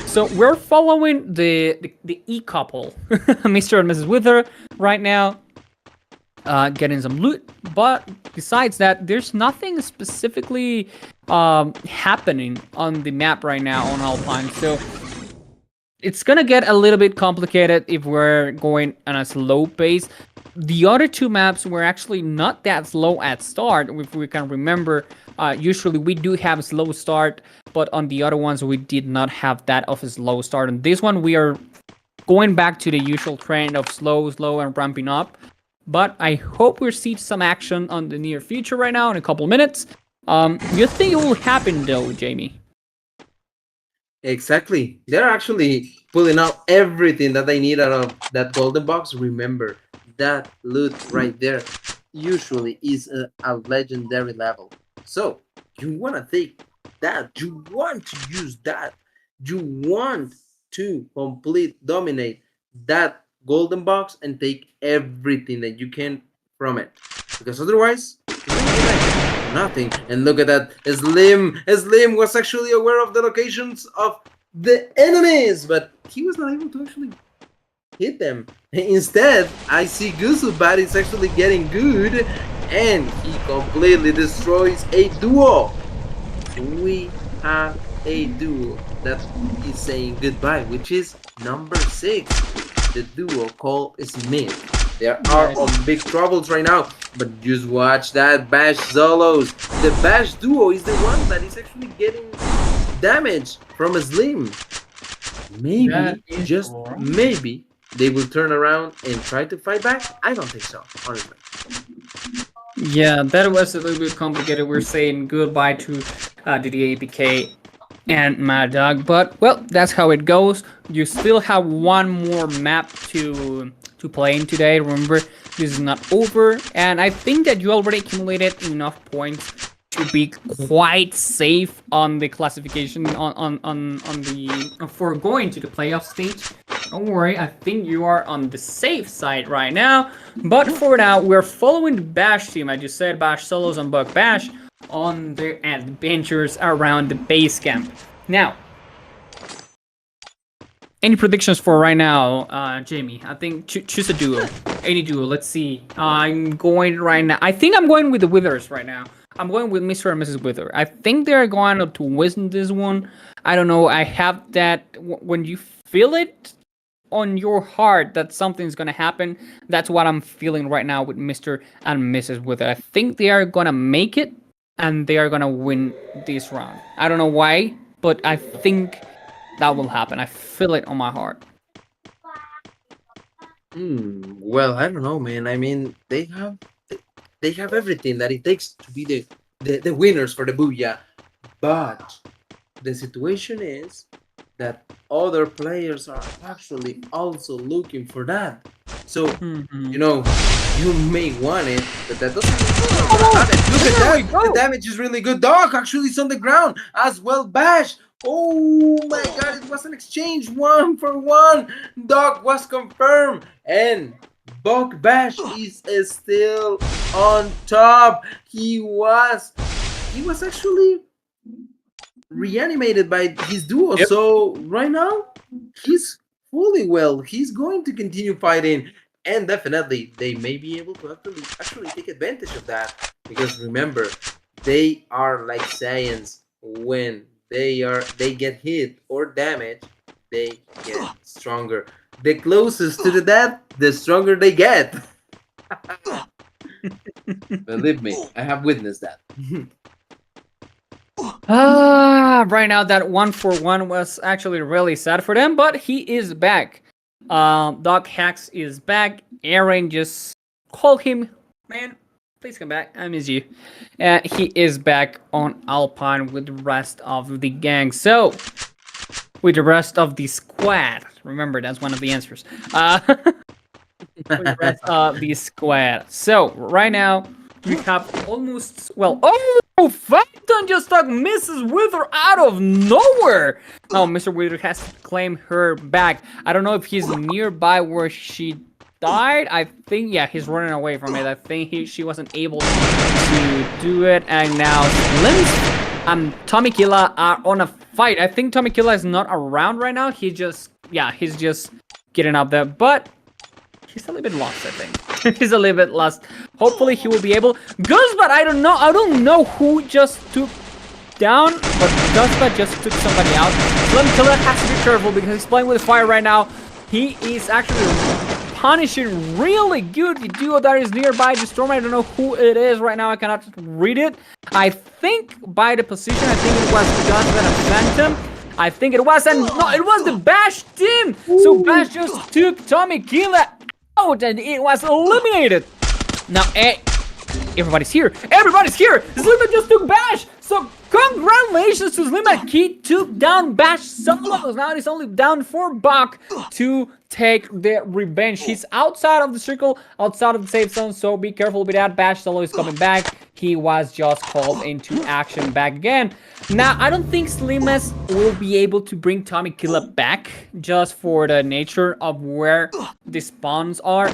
So we're following the E couple, Mr. and Mrs. Wither, right now, getting some loot. But besides that, there's nothing specifically happening on the map right now on Alpine. So it's gonna get a little bit complicated if we're going on a slow pace. The other 2 maps were actually not that slow at start, if we can remember. Usually we do have a slow start, but on the other ones we did not have that of a slow start. On this one we are going back to the usual trend of slow, and ramping up. But I hope we'll see some action on the near future right now in a couple minutes. You think it will happen though, Jamie? Exactly. They're actually pulling out everything that they need out of that golden box. Remember, that loot right there usually is a legendary level. So you want to take that. You want to use that. You want to dominate that golden box and take everything that you can from it. Because otherwise, nothing. And look at that. Slim was actually aware of the locations of the enemies, but he was not able to actually hit them. Instead, I see Gusubat is actually getting good, and he completely destroys a duo. We have a duo that is saying goodbye, which is number 6. The duo called Smith. They are on big troubles right now, but just watch that Bash solos. The Bash duo is the one that is actually getting damage from a Slim. Maybe, just maybe, they will turn around and try to fight back. I don't think so, honestly. Yeah, that was a little bit complicated. We're saying goodbye to the APK and Mad Dog, but well, that's how it goes. You still have one more map to play in today. Remember, this is not over, and I think that you already accumulated enough points to be quite safe on the classification on the for going to the playoff stage. Don't worry, I think you are on the safe side right now. But for now, we're following the Bash team. I just said Bash solos and Bug Bash on their adventures around the base camp. Now, any predictions for right now, Jamie? I think choose a duo. Any duo. Let's see. I'm going right now. I think I'm going with the Withers right now. I'm going with Mr. and Mrs. Wither. I think they're going to win this one. I don't know. I have that when you feel it on your heart that something's going to happen. That's what I'm feeling right now with Mr. and Mrs. Wither. I think they are going to make it and they are going to win this round. I don't know why, but I think that will happen. I feel it on my heart. Well, I don't know, man. I mean, they have everything that it takes to be the winners for the Booyah. But the situation is that other players are actually also looking for that. So, you know, you may want it, but that doesn't mean look at that. The damage is really good. Dog actually is on the ground as well. Bash. Oh my god, it was an exchange 1-for-1. Dog was confirmed. And Bug Bash is still on top. He was actually reanimated by his duo. Yep. So right now he's fully well. He's going to continue fighting, and definitely they may be able to actually take advantage of that, because remember, they are like Saiyans. When they get hit or damaged, they get stronger. The closest to the death, the stronger they get. Believe me, I have witnessed that. Right now that 1-for-1 was actually really sad for them, but he is back. Doc Hacks is back. Aaron just called him, man, please come back. I miss you. He is back on Alpine with the rest of the gang. So, with the rest of the squad. Remember, that's one of the answers. With the rest of the squad. So, right now, we have almost, well, Phantom just took Mrs. Wither out of nowhere. Oh, Mr. Wither has to claim her back. I don't know if he's nearby where she died. I think, yeah, he's running away from it. I think she wasn't able to do it. And now Slims and Tommy Killa are on a fight. I think Tommy Killa is not around right now. He's just getting up there. But he's a little bit lost, I think. He's a little bit lost. Hopefully he will be able. Guzbat, I don't know. I don't know who just took down, but Guzbat just took somebody out. Slim Killer has to be careful because he's playing with fire right now. He is actually punishing really good the duo that is nearby the storm. I don't know who it is right now. I cannot read it. I think by the position, I think it was Gunsman and Phantom. I think it was, and no, it was the Bash team. So Bash just took Tommy Killa out, and it was eliminated. Now, everybody's here. Everybody's here. Slimma just took Bash. So congratulations to Slimma. He took down Bash solos. Now he's only down for Buck to take the revenge. He's outside of the circle, outside of the safe zone. So be careful with that. Bash solo is coming back. He was just called into action back again. Now, I don't think Slimas will be able to bring Tommy Killa back just for the nature of where the spawns are.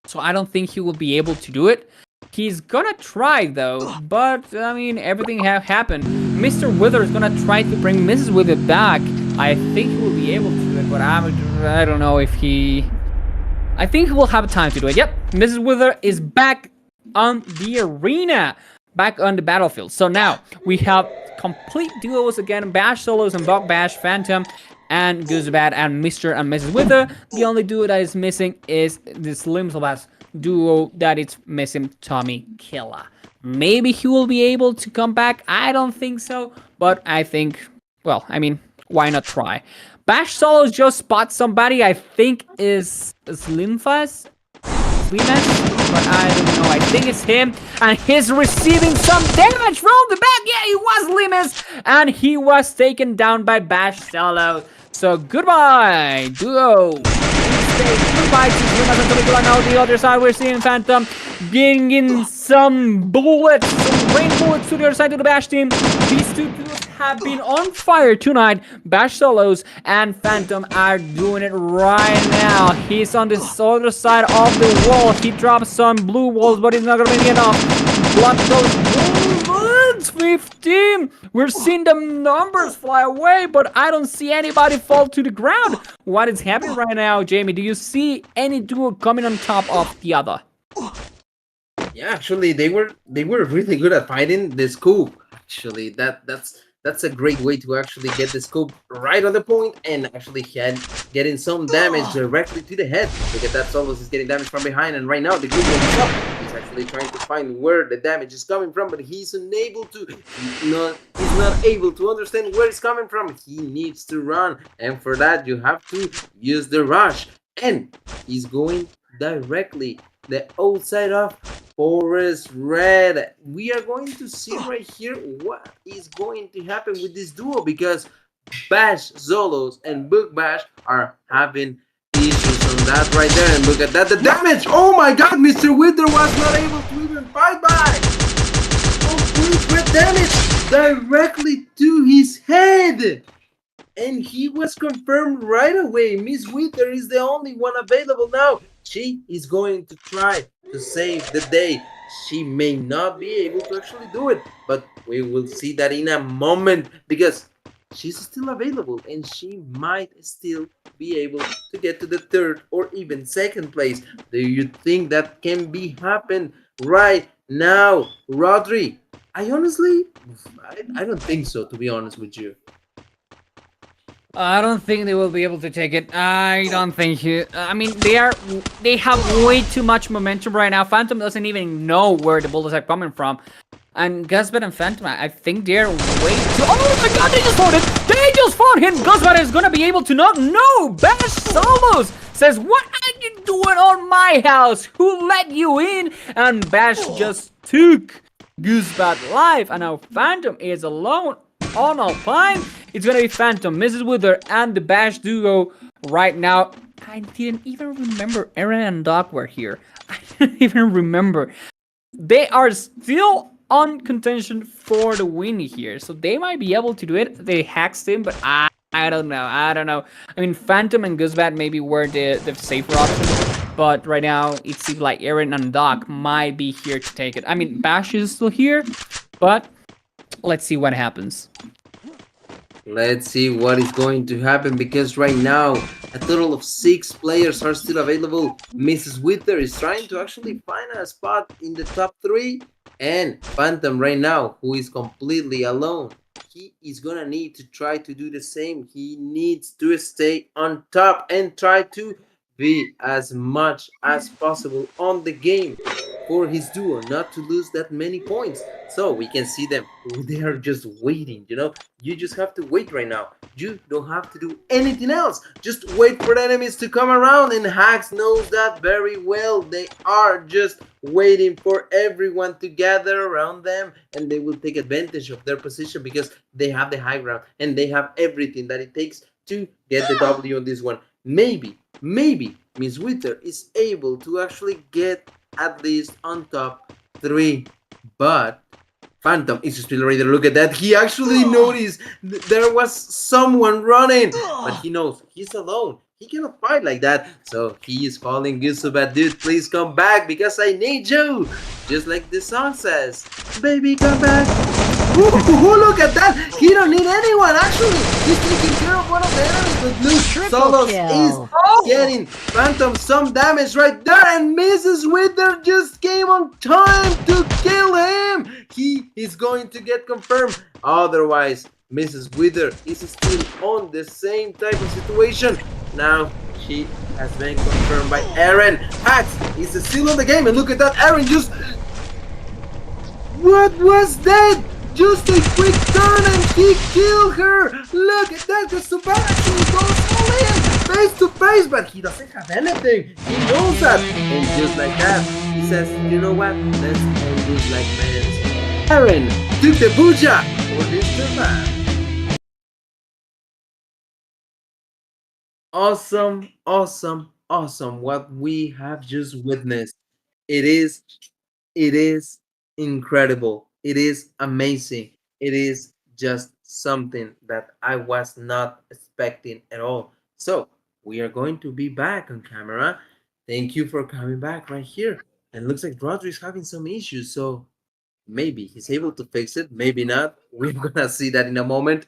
So I don't think he will be able to do it. He's gonna try though, but I mean, everything have happened. Mr. Wither is gonna try to bring Mrs. Wither back. I think he will be able to do it, but I don't know if he... I think he will have time to do it. Yep, Mrs. Wither is back on the arena, back on the battlefield. So now we have complete duos again, Bash solos and Buck Bash, Phantom, and Goosebat and Mr. and Mrs. Wither. The only duo that is missing is the Slim Slabas duo that is missing, Tommy Killa. Maybe he will be able to come back. I don't think so, but I think, well, I mean, why not try? Bash solos just spot somebody I think is Slimfas, but I don't know. I think it's him, and he's receiving some damage from the back. Yeah, it was Limas, and he was taken down by Bash Solo. So goodbye, duo. Goodbye to Limas and Tommy Killa. Now the other side, we're seeing Phantom bringing some bullets, some rain bullets to the other side of the Bash team. These two duos have been on fire tonight. Bash Solos and Phantom are doing it right now. He's on this other side of the wall. He drops some blue walls, but it's not gonna be enough. Block those blue bullets. 15. We're seeing the numbers fly away, but I don't see anybody fall to the ground. What is happening right now, Jamie? Do you see any duo coming on top of the other? Yeah, actually, they were really good at fighting the scoop. Actually, that's a great way to actually get the scoop right on the point and actually getting some damage directly to the head. Look at that, Solos is getting damage from behind, and right now the group is up. He's actually trying to find where the damage is coming from, but he's unable to. He's not able to understand where it's coming from. He needs to run, and for that you have to use the rush. And he's going directly the outside of Forest Red. We are going to see right here what is going to happen with this duo, because Bash Solos and Book Bash are having issues on that right there. And look at that, the damage! Oh my god, Mr. Wither was not able to even fight back! Complete red damage directly to his head! And he was confirmed right away. Miss Wither is the only one available now. She is going to try to save the day. She may not be able to actually do it, but we will see that in a moment, because she's still available and she might still be able to get to the third or even second place. Do you think that can be happen right now, Rodri? I don't think so, to be honest with you. I don't think they will be able to take it. I don't think I mean, they have way too much momentum right now. Phantom doesn't even know where the bullets are coming from. And Gusbet and Phantom, I think they're way too... Oh my god, they just fought it! They just fought him! Gusbet is gonna be able to not know! Bash Solos says, what are you doing on my house? Who let you in? And Bash just took Gusbet live. And now Phantom is alone on Alpine. It's gonna be Phantom, Mrs. Wither, and the Bash duo right now. I didn't even remember Aaron and Doc were here. I didn't even remember. They are still on contention for the win here, so they might be able to do it. They hacked him, but I don't know. I mean, Phantom and Guzbat maybe were the safer option, but right now it seems like Aaron and Doc might be here to take it. I mean, Bash is still here, but let's see what happens. Let's see what is going to happen, because right now a total of 6 players are still available. Mrs. Wither is trying to actually find a spot in the top 3, and Phantom right now, who is completely alone, he is gonna need to try to do the same. He needs to stay on top and try to be as much as possible on the game for his duo not to lose that many points. So we can see them. They are just waiting, you know? You just have to wait right now. You don't have to do anything else. Just wait for the enemies to come around, and Hacks knows that very well. They are just waiting for everyone to gather around them, and they will take advantage of their position because they have the high ground and they have everything that it takes to get the W on this one. Maybe Miss Wither is able to actually get at least on top 3, but Phantom is still right there. Look at that. He actually noticed there was someone running, but he knows he's alone. He cannot fight like that. So he is calling Yusubat, dude, please come back because I need you. Just like the song says, baby, come back. Ooh, look at that. He don't need anyone, actually. He's taking care of one of the enemies, but look, Solos is getting Phantom some damage right there, and Mrs. Wither just came on time to kill him. He is going to get confirmed. Otherwise, Mrs. Wither is still on the same type of situation. Now she has been confirmed by Aaron. Hacks is still on the game, and look at that. Aaron just... What was that? Just a quick turn and he killed her. Look at that. The Subat actually goes all in face to face, but he doesn't have anything. He knows that. And just like that, he says, you know what? Let's end this like man. Aaron took the Buja for this man. Awesome, awesome, awesome what we have just witnessed. It is incredible. It is amazing. It is just something that I was not expecting at all. So we are going to be back on camera. Thank you for coming back right here. And looks like Rodri is having some issues, so maybe he's able to fix it, maybe not. We're gonna see that in a moment.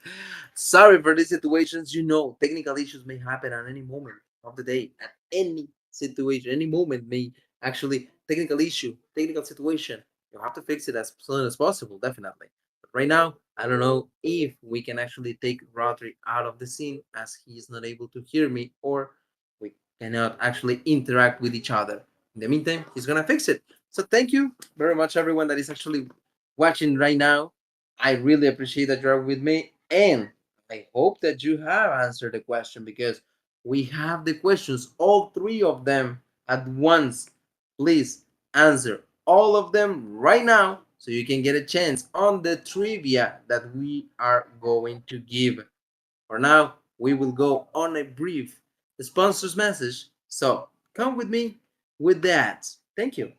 Sorry for these situations. You know, technical issues may happen at any moment of the day, at any situation, any moment may actually technical issue, technical situation. You have to fix it as soon as possible, definitely. But right now, I don't know if we can actually take Rodri out of the scene as he is not able to hear me, or we cannot actually interact with each other. In the meantime, he's gonna fix it. So thank you very much, everyone that is actually watching right now. I really appreciate that you're with me, and I hope that you have answered the question because we have the questions, all 3 of them at once. Please answer all of them right now so you can get a chance on the trivia that we are going to give. For now, we will go on a brief sponsor's message. So come with me with that. Thank you.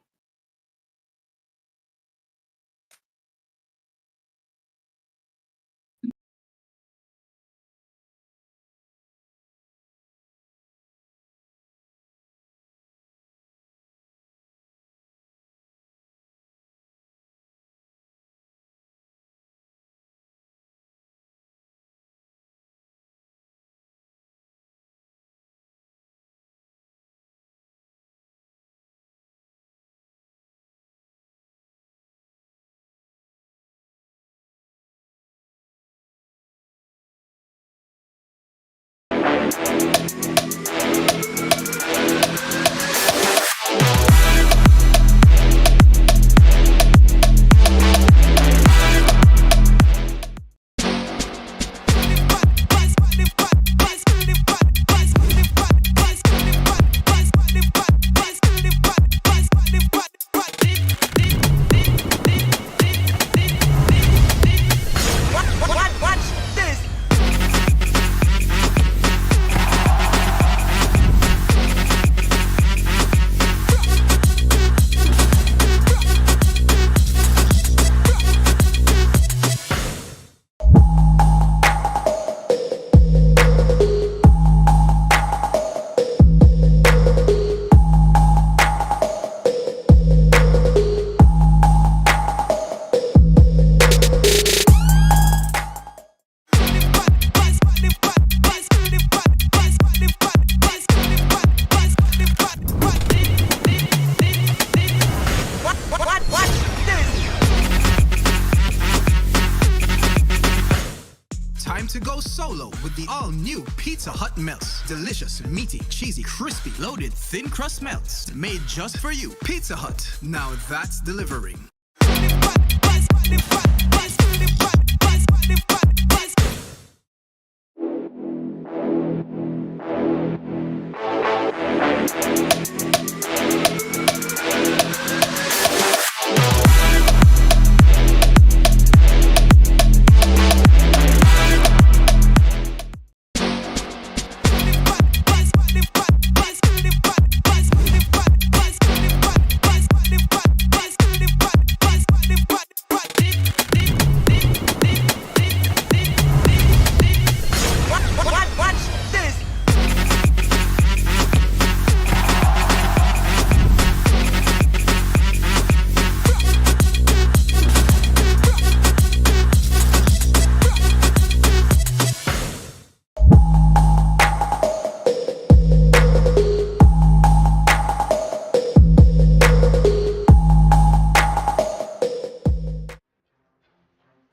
time to go solo with the all-new Pizza Hut melts. Delicious, meaty, cheesy, crispy, loaded, thin crust melts. Made just for you. Pizza Hut. Now that's delivering.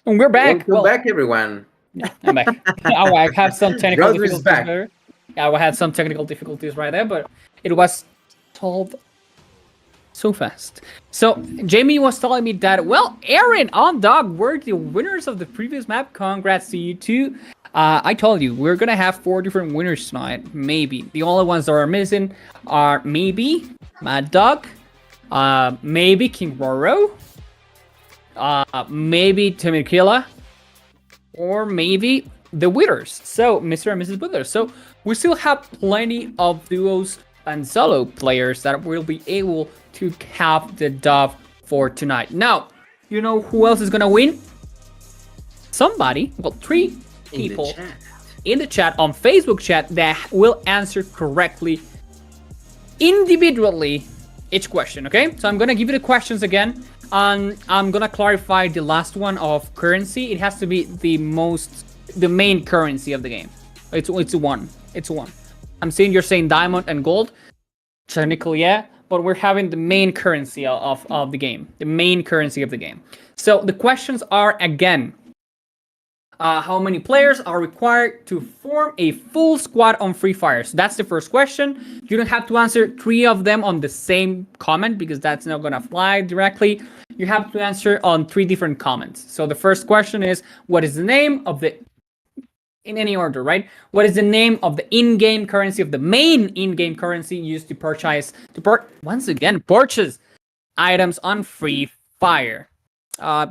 And we're back. Welcome back, everyone. Yeah, I'm back. Oh, I have some technical Rose is difficulties back. there. Yeah, I had some technical difficulties right there, but it was solved so fast. So Jamie was telling me that, well, Aaron on Dog were the winners of the previous map. Congrats to you too. I told you we're gonna have 4 different winners tonight. Maybe the only ones that are missing are maybe Mad Dog, maybe King Roro, maybe Timikila, or maybe the winners. So Mr. and Mrs. Winners. So we still have plenty of duos and solo players that will be able to have the dub for tonight. Now, you know who else is gonna win? Somebody, well, 3 people in the chat on Facebook chat that will answer correctly individually each question. Okay, so I'm gonna give you the questions again. I'm gonna clarify the last one of currency. It has to be the main currency of the game. It's one. I'm seeing you're saying diamond and gold. Technically, yeah, but we're having the main currency of the game. The main currency of the game. So the questions are again. How many players are required to form a full squad on Free Fire? So that's the first question. You don't have to answer 3 of them on the same comment because that's not gonna fly directly. You have to answer on 3 different comments. So the first question is, what is the name of the, in any order, right? What is the name of the in-game currency, of the main in-game currency used to purchase, once again, purchase items on Free Fire?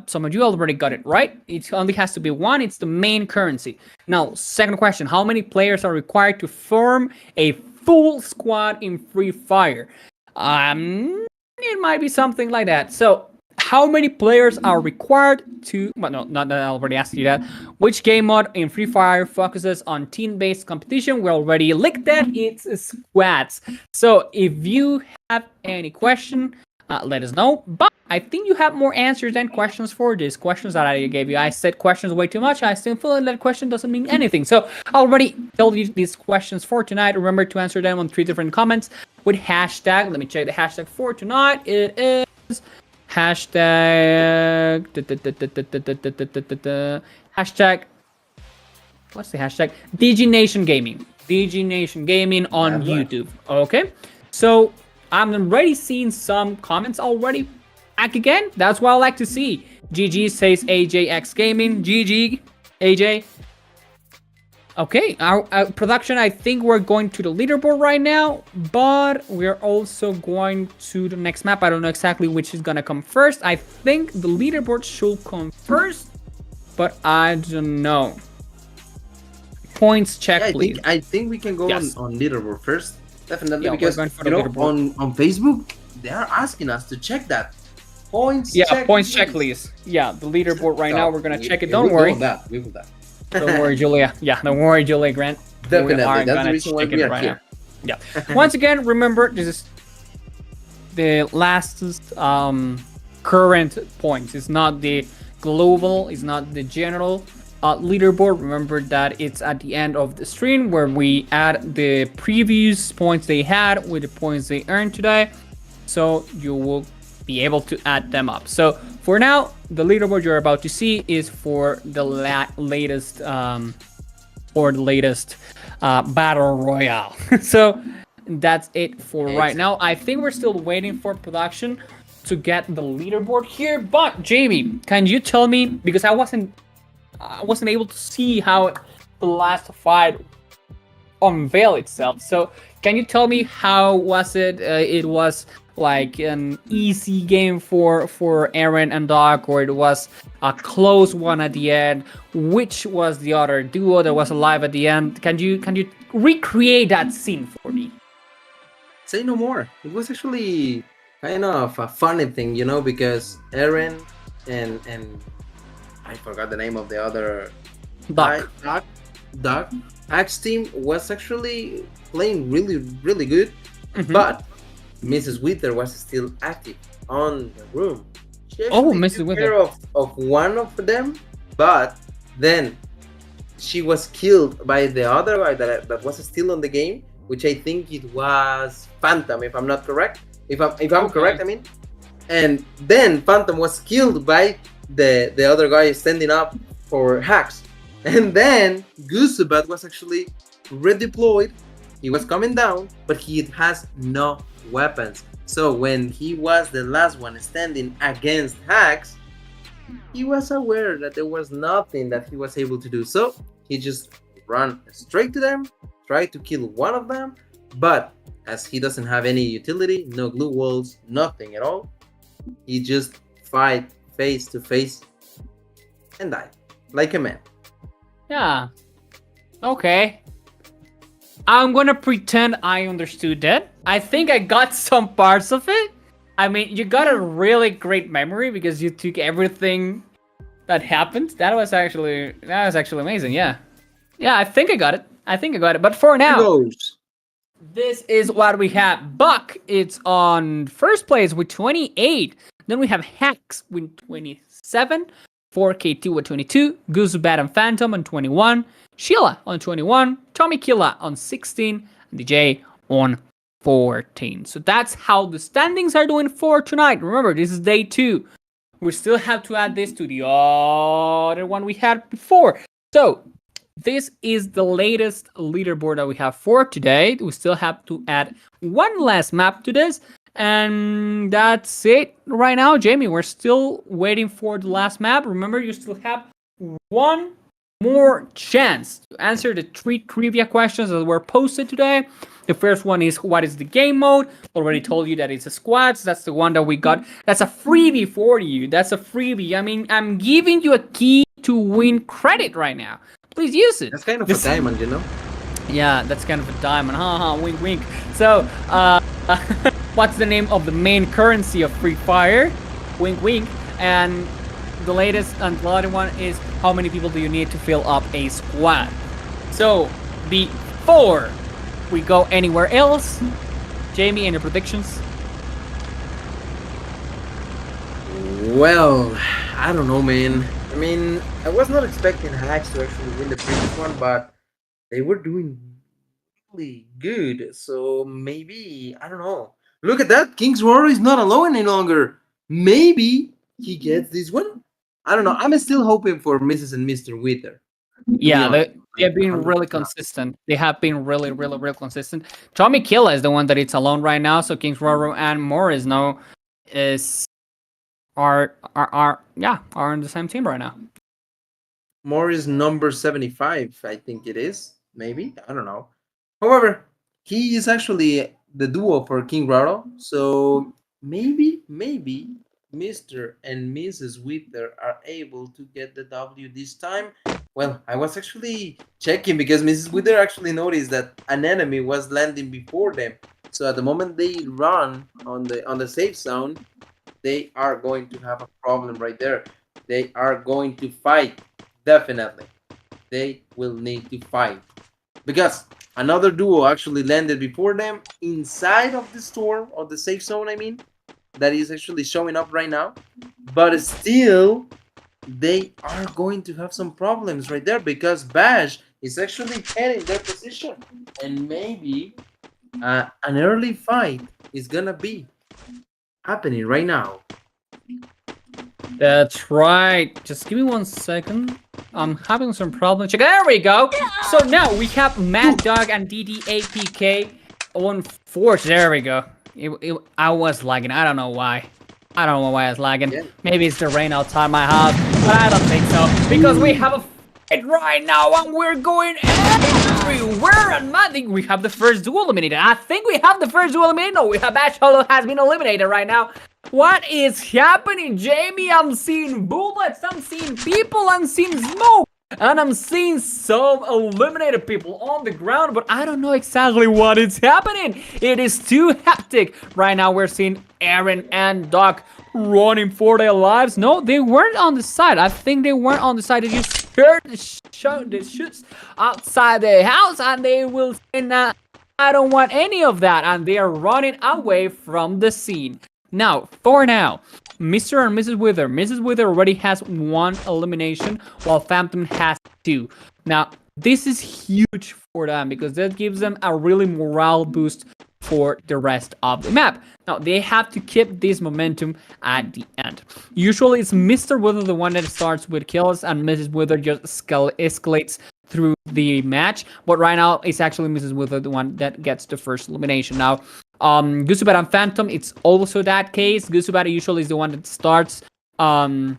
Some of you already got it right. It only has to be one. It's the main currency. Now, second question. How many players are required to form a full squad in Free Fire? It might be something like that. So, how many players are required to... Well, no, not that I already asked you that. Which game mode in Free Fire focuses on team-based competition? We already licked that. It's squads. So, if you have any question, let us know. But I think you have more answers than questions for these questions that I gave you. I said questions way too much. I still feel like that question doesn't mean anything. So I already told you these questions for tonight. Remember to answer them on 3 different comments with hashtag. Let me check the hashtag for tonight. It is hashtag. Hashtag. What's the hashtag? DGNation Gaming. DGNation Gaming on YouTube. Okay. So I'm already seeing some comments already. Back again, that's what I like to see. GG says AJX Gaming. GG, AJ. Okay, our production, I think we're going to the leaderboard right now, but we're also going to the next map. I don't know exactly which is gonna come first. I think the leaderboard should come first, but I don't know. Points check, please. I think we can go on leaderboard first. Definitely, Yeah, because you know, on Facebook, they are asking us to check that. Points check, points check, please. Yeah, the leaderboard right now, we're gonna check it. Don't worry. We will that. Don't worry, Julia. Yeah, don't worry, Julia Grant. Definitely, We are that's the gonna reason why check we it are right here. now. Yeah. Once again, remember, this is the last current points. It's not the global, it's not the general leaderboard. Remember that it's at the end of the stream where we add the previous points they had with the points they earned today. So you will be able to add them up. So for now, the leaderboard you're about to see is for the latest battle royale. So that's it for right now. I think we're still waiting for production to get the leaderboard here. But Jamie, can you tell me, because I wasn't able to see how the last fight unveil itself. So can you tell me how was it? It was like an easy game for Aaron and Doc, or it was a close one at the end? Which was the other duo that was alive at the end? Can you recreate that scene for me? Say no more. It was actually kind of a funny thing, you know, because Aaron and I forgot the name of the other Doc Axe team was actually playing really good, but Mrs. Wither was still active on the room. She Mrs. took Wither. care of one of them, but then she was killed by the other guy that was still on the game, which I think it was Phantom, if I'm not correct. If I'm correct, I mean. And then Phantom was killed by the other guy standing up for hacks. And then Goosebat was actually redeployed. He was coming down, but he has no weapons. So when he was the last one standing against hacks, he was aware that there was nothing that he was able to do. So he just ran straight to them, tried to kill one of them, but as he doesn't have any utility, no glue walls, nothing at all, he just fight face to face and died like a man. Yeah. Okay. I'm gonna pretend I understood that. I think I got some parts of it. I mean, you got a really great memory because you took everything that happened. That was actually amazing. Yeah. Yeah, I think I got it. But for now, this is what we have. Buck, it's on first place with 28. Then we have Hacks with 27. 4K2 with 22, Goosebat and Phantom on 21, Sheila on 21, Tommy Killa on 16, and DJ on 14. So that's how the standings are doing for tonight. Remember, this is day 2. We still have to add this to the other one we had before. So this is the latest leaderboard that we have for today. We still have to add one last map to this. And that's it right now, Jamie. We're still waiting for the last map. Remember, you still have one more chance to answer the 3 trivia questions that were posted today. The first one is, what is the game mode? Already told you that it's a squads. That's the one that we got. That's a freebie for you. That's a freebie. I mean, I'm giving you a key to win credit right now. Please use it. That's kind of a diamond, you know? Yeah, that's kind of a diamond. Wink, wink. So, what's the name of the main currency of Free Fire? Wink, wink. And the latest and the other one is, how many people do you need to fill up a squad? So, before we go anywhere else, Jamie, any predictions? Well, I don't know, man. I mean, I was not expecting Hacks to actually win the previous one, but they were doing really good. So maybe, I don't know. Look at that. King's Roar is not alone any longer. Maybe he gets this one. I don't know. I'm still hoping for Mrs. and Mr. Wither. Yeah, they have been really consistent. They have been really consistent. Tommy Killa is the one that it's alone right now. So King's Roar and Morris now are on the same team right now. Morris number 75, I think it is. Maybe. I don't know. However, he is actually the duo for King Raro. So maybe Mr. and Mrs. Wither are able to get the W this time. Well, I was actually checking because Mrs. Wither actually noticed that an enemy was landing before them. So at the moment they run on the safe zone, they are going to have a problem right there. They are going to fight. Definitely. They will need to fight. Because another duo actually landed before them inside of the storm, or the safe zone, I mean. That is actually showing up right now. But still, they are going to have some problems right there because Bash is actually heading their position. And maybe an early fight is going to be. happening right now. That's right. Just give me 1 second. I'm having some problems. There we go. So now we have Mad Dog and DDAPK on fourth. There we go. I was lagging. I don't know why. I don't know why I was lagging. Yeah. Maybe it's the rain outside my house, but I don't think so. Because we have a fight right now and we're going everywhere. And I think we have the first duel eliminated. I think we have the first duel eliminated. No, we have Bash Hollow has been eliminated right now. What is happening, Jamie? I'm seeing bullets, I'm seeing people, I'm seeing smoke, and I'm seeing some eliminated people on the ground, but I don't know exactly what is happening. It is too hectic. Right now, we're seeing Aaron and Doc running for their lives. No, they weren't on the side. I think they weren't on the side. They just heard the shoots outside the house, and they will say, nah, I don't want any of that, and they are running away from the scene. Now, for now, Mr. and Mrs. Wither. Mrs. Wither already has 1 elimination, while Phantom has 2. Now, this is huge for them because that gives them a really morale boost for the rest of the map. Now, they have to keep this momentum at the end. Usually, it's Mr. Wither the one that starts with kills, and Mrs. Wither just escalates through the match. But right now, it's actually Mrs. Wither the one that gets the first elimination. Now, Gusubat and Phantom, it's also that case. Gusubat usually is the one that starts on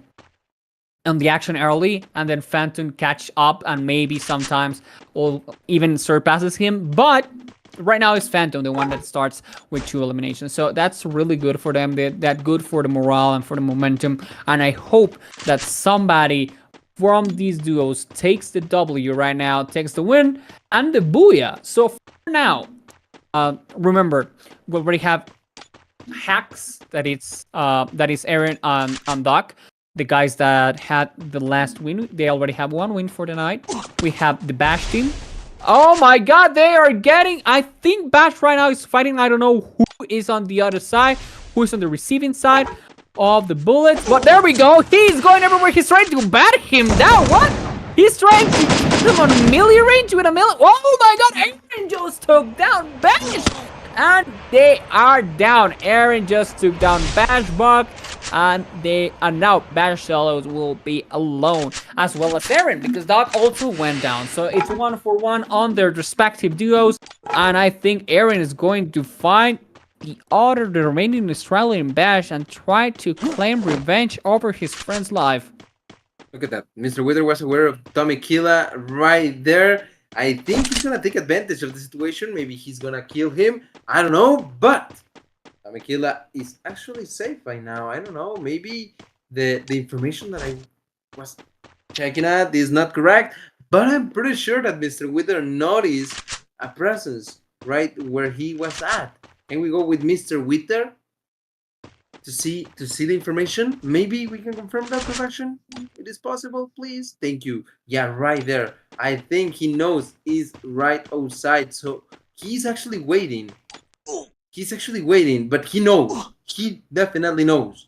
the action early, and then Phantom catch up and maybe sometimes or even surpasses him. But right now it's Phantom, the one that starts with 2 eliminations. So that's really good for them. That's good for the morale and for the momentum. And I hope that somebody from these duos takes the W right now, takes the win and the booyah. So for now, remember, we already have Hacks, that is Aaron and Doc, the guys that had the last win. They already have 1 win for the night. We have the Bash team. Oh my god, they are getting, I think Bash right now is fighting, I don't know who is on the other side, who is on the receiving side of the bullets, but there we go. He's going everywhere. He's trying to bat him down. What? He's trying to get him on melee range with a melee. Oh my god, Aaron just took down Bash. And they are down. Aaron just took down Bashbuck. And now Bash Solos will be alone, as well as Aaron, because Doc also went down. So it's 1 for 1 on their respective duos. And I think Aaron is going to find the remaining Australian Bash and try to claim revenge over his friend's life. Look at that. Mr. Wither was aware of Tommy Killa right there. I think he's going to take advantage of the situation. Maybe he's going to kill him. I don't know. But Tommy Killa is actually safe by now. I don't know. Maybe the information that I was checking out is not correct. But I'm pretty sure that Mr. Wither noticed a presence right where he was at. Can we go with Mr. Wither to see the information? Maybe we can confirm that, production. It is possible, please. Thank you. Yeah, right there. I think he knows he's right outside, so he's actually waiting. He's actually waiting, but he knows. He definitely knows.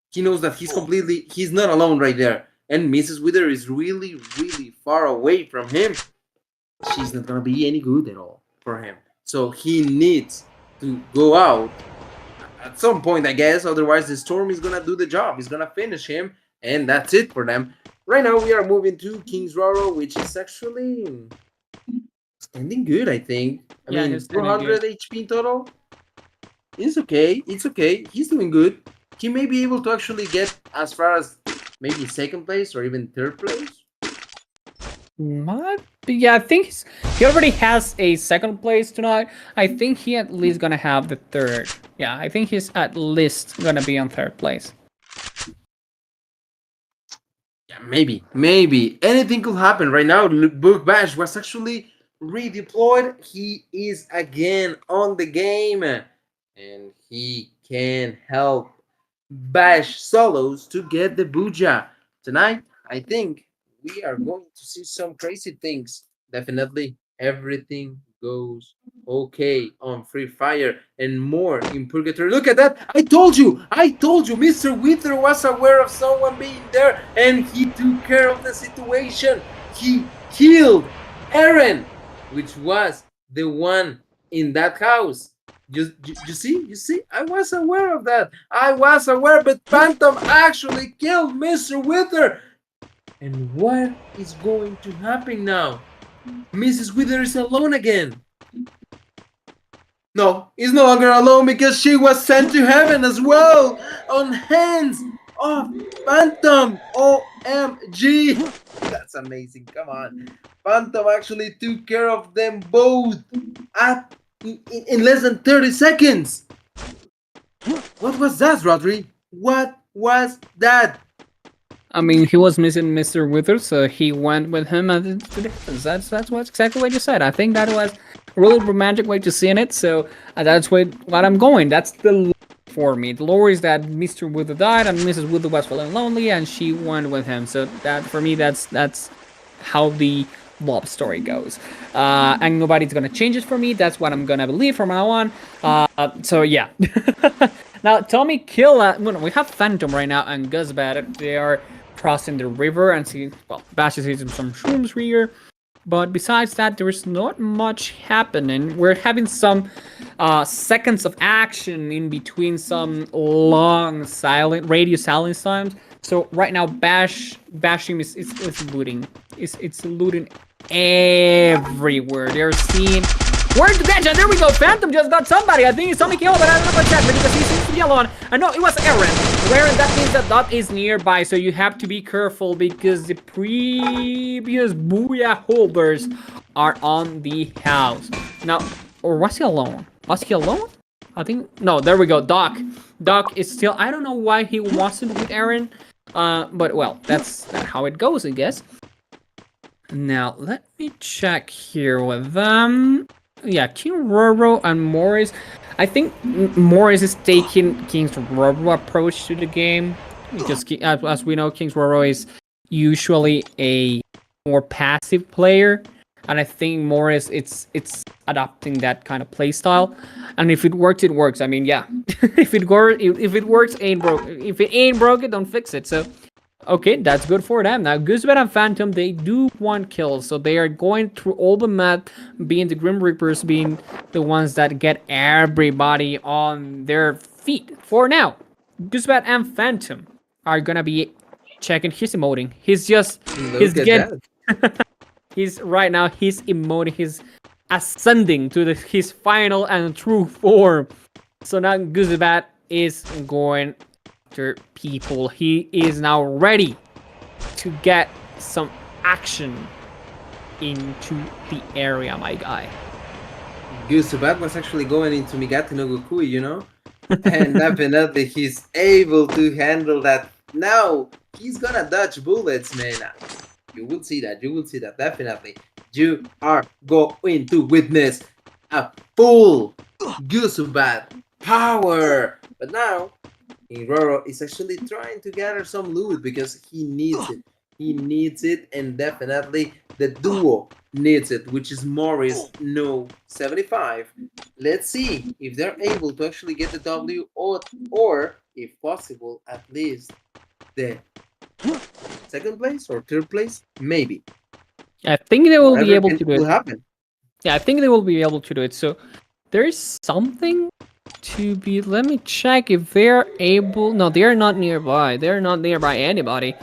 He knows that he's not alone right there. And Mrs. Wither is really, really far away from him. She's not gonna be any good at all for him. So he needs to go out at some point, I guess. Otherwise, the Storm is gonna do the job. He's gonna finish him, and that's it for them. Right now, we are moving to King's Roro, which is actually standing good, I think. I mean, 400 HP in total. It's okay. It's okay. He's doing good. He may be able to actually get as far as maybe 2nd place or even 3rd place. Yeah, I think he already has a 2nd place tonight. I think he at least gonna have the 3rd. Yeah, I think he's at least gonna be on 3rd place. Yeah, maybe. Anything could happen right now. Book Bash was actually redeployed. He is again on the game. And he can help Bash Solos to get the Booja. Tonight, I think we are going to see some crazy things. Definitely everything goes okay on Free Fire and more in Purgatory. Look at that. I told you. Mr. Wither was aware of someone being there and he took care of the situation. He killed Aaron, which was the one in that house. You see, I was aware of that. I was aware, but Phantom actually killed Mr. Wither. And what is going to happen now? Mrs. Wither is alone again. No, he's no longer alone because she was sent to heaven as well on hands of Phantom. OMG. That's amazing. Come on. Phantom actually took care of them both in less than 30 seconds. What was that, Rodri? What was that? I mean, he was missing Mr. Wither, so he went with him to the defense. That's what exactly what you said. I think that was a really romantic way to see it. So that's what I'm going. That's the lore for me. The lore is that Mr. Wither died and Mrs. Wither was feeling lonely, and she went with him. So that for me, that's how the love story goes. And nobody's gonna change it for me. That's what I'm gonna believe from now on. So yeah. Now, Tommy Kill. We have Phantom right now and Guzbat. They are crossing the river and see. Well, Bash is hitting some shrooms here. But besides that, there's not much happening. We're having some seconds of action in between some long radio silence times. So right now, Bashing is looting. It's looting everywhere. They're seeing. Where's the bench? And there we go. Phantom just got somebody. I think it's Tommy Kill, but I don't know about that because he seems to be alone. I know it was Aaron. Aaron, that means that Dot is nearby, so you have to be careful because the previous Booyah holders are on the house. Now, or was he alone? Was he alone? I think, no, there we go. Doc is still, I don't know why he wasn't with Aaron, but well, that's how it goes, I guess. Now, let me check here with them. Yeah, King Roro and Morris. I think Morris is taking King's Roro approach to the game because, as we know, King's Roro is usually a more passive player, and I think Morris it's adopting that kind of play style. And if it works, it works. I mean, yeah, if it works, ain't broke. If it ain't broke, don't fix it. So. Okay, that's good for them. Now, Guzbat and Phantom, they do want kills, so they are going through all the map, being the Grim Reapers, being the ones that get everybody on their feet. For now, Guzbat and Phantom are gonna be checking his emoting. He's right now, he's emoting, he's ascending to his final and true form. So now Guzbat is going people. He is now ready to get some action into the area, my guy. Gusubat was actually going into Migate no Gokui, you know? And definitely he's able to handle that. Now he's gonna dodge bullets, man. You will see that, definitely. You are going to witness a full Gusubat power. But now Roro is actually trying to gather some loot because he needs it. He needs it, and definitely the duo needs it, which is Morris No 75. Let's see if they're able to actually get the W or if possible, at least the second place or third place, maybe. I think they will be able to do it. Happen. Yeah, I think they will be able to do it. So there is something to be. Let me check if they're able. No, they're not nearby. They're not nearby anybody.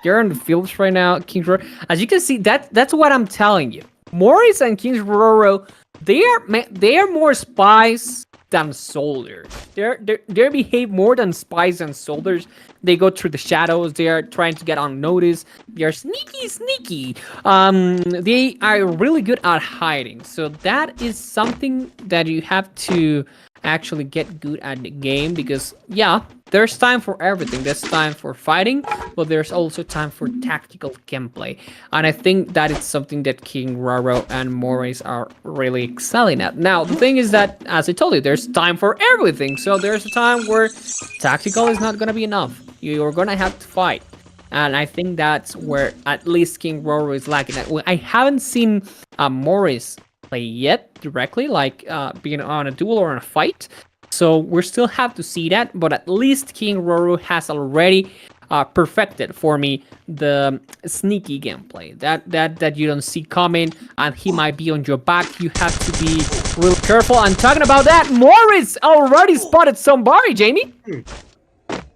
They're in the fields right now. Kings Roro. As you can see, that's what I'm telling you. Morris and Kings Roro, they are more spies than soldiers. They behave more than spies and soldiers. They go through the shadows. They are trying to get unnoticed. They are sneaky. They are really good at hiding. So that is something that you have to actually get good at the game, because yeah, there's time for everything. There's time for fighting, but there's also time for tactical gameplay, and I think that is something that King Roro and Morris are really excelling at. Now the thing is that, as I told you, there's time for everything. So there's a time where tactical is not gonna be enough. You're gonna have to fight, and I think that's where at least King Roro is lacking. I haven't seen Morris play yet directly, like being on a duel or on a fight, so we still have to see that. But at least King Roro has already perfected for me the sneaky gameplay that you don't see coming, and he might be on your back. You have to be real careful. And talking about that, Morris already spotted somebody, Jamie.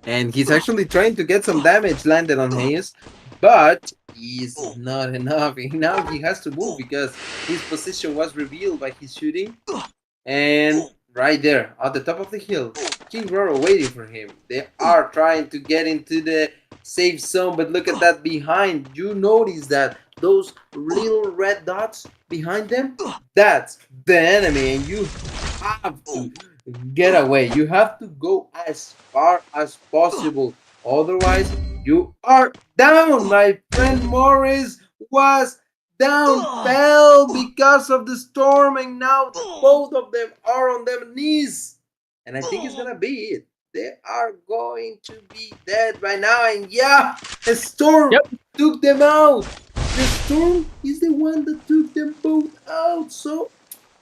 And he's actually trying to get some damage landed on Hayes, but he's not enough. Now he has to move because his position was revealed by his shooting. And right there, at the top of the hill, King Roro waiting for him. They are trying to get into the safe zone, but look at that behind. You notice that those little red dots behind them? That's the enemy, and you have to get away. You have to go as far as possible. Otherwise, you are down. My friend Morris was down, fell because of the storm, and now both of them are on their knees. And I think it's gonna be it. They are going to be dead by now. And yeah, the storm took them out. The storm is the one that took them both out. So,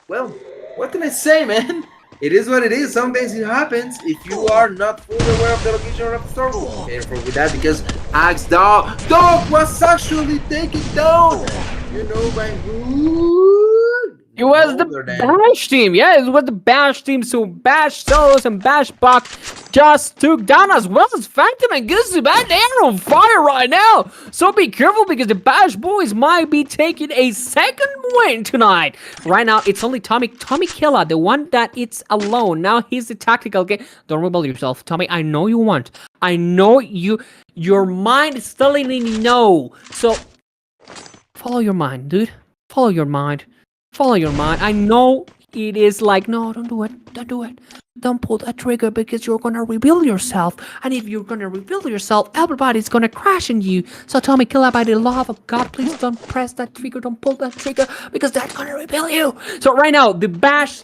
well, what can I say, man? It is what it is. Sometimes it happens. If you are not fully aware of the location of the storm, be careful with that, because Axe Dog was actually taken down. You know by who? It was the Bash team. Yeah, it was the Bash team. So Bash Solos and Bash Buck just took down, as well as Phantom and Guzu. Man, they're on fire right now. So be careful, because the Bash boys might be taking a second win tonight. Right now, it's only Tommy Killa, the one that it's alone. Now he's the tactical game. Don't rebel yourself, Tommy. I know you want. I know your mind is telling you no. So follow your mind, dude. Follow your mind. Follow your mind. I know it is like, no, don't do it. Don't do it. Don't pull that trigger, because you're gonna reveal yourself. And if you're gonna reveal yourself, everybody's gonna crash in you. So Tommy Killa, by the love of God, please don't press that trigger. Don't pull that trigger, because that's gonna reveal you. So right now, the Bash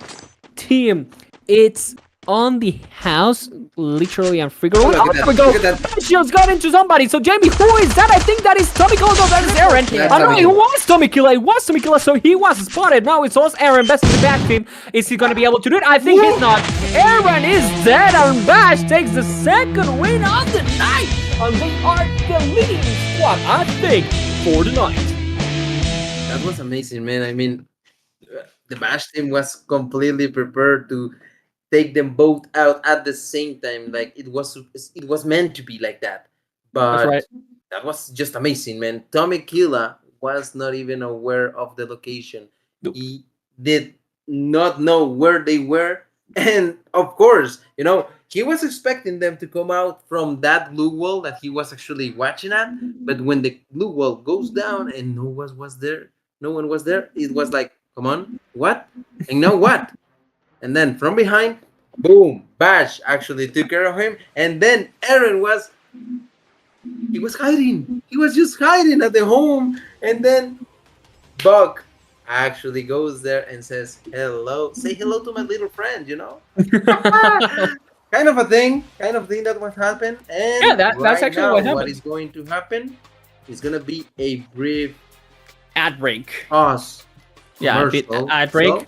team, it's on the house, literally and figuratively. Oh, there we go. Shields got into somebody. So Jamie, who is that? I think that is Tommy Killa. No, that is Aaron. I don't know. It was Tommy Killa. It was Tommy Killa. So he was spotted. Now it's also Aaron. Best of the Bash team. Is he gonna be able to do it? I think he's not. Aaron is dead, and Bash takes the second win of the night, and they are the leading squad, I think, for the night. That was amazing, man. I mean, the Bash team was completely prepared to take them both out at the same time. Like it was meant to be like that. But that was just amazing, man. Tommy Killa was not even aware of the location. Nope. He did not know where they were, and of course, he was expecting them to come out from that blue wall that he was actually watching at. But when the blue wall goes down and no one was there, it was like, come on, what? And now what? And then from behind, boom, Bash actually took care of him. And then Aaron was hiding. He was just hiding at the home. And then Buck actually goes there and says, hello. Say hello to my little friend, kind of a thing that would happen. And yeah, that's actually now, what happened. What is going to happen is going to be a brief ad break. Pause. Yeah, a bit ad break. So,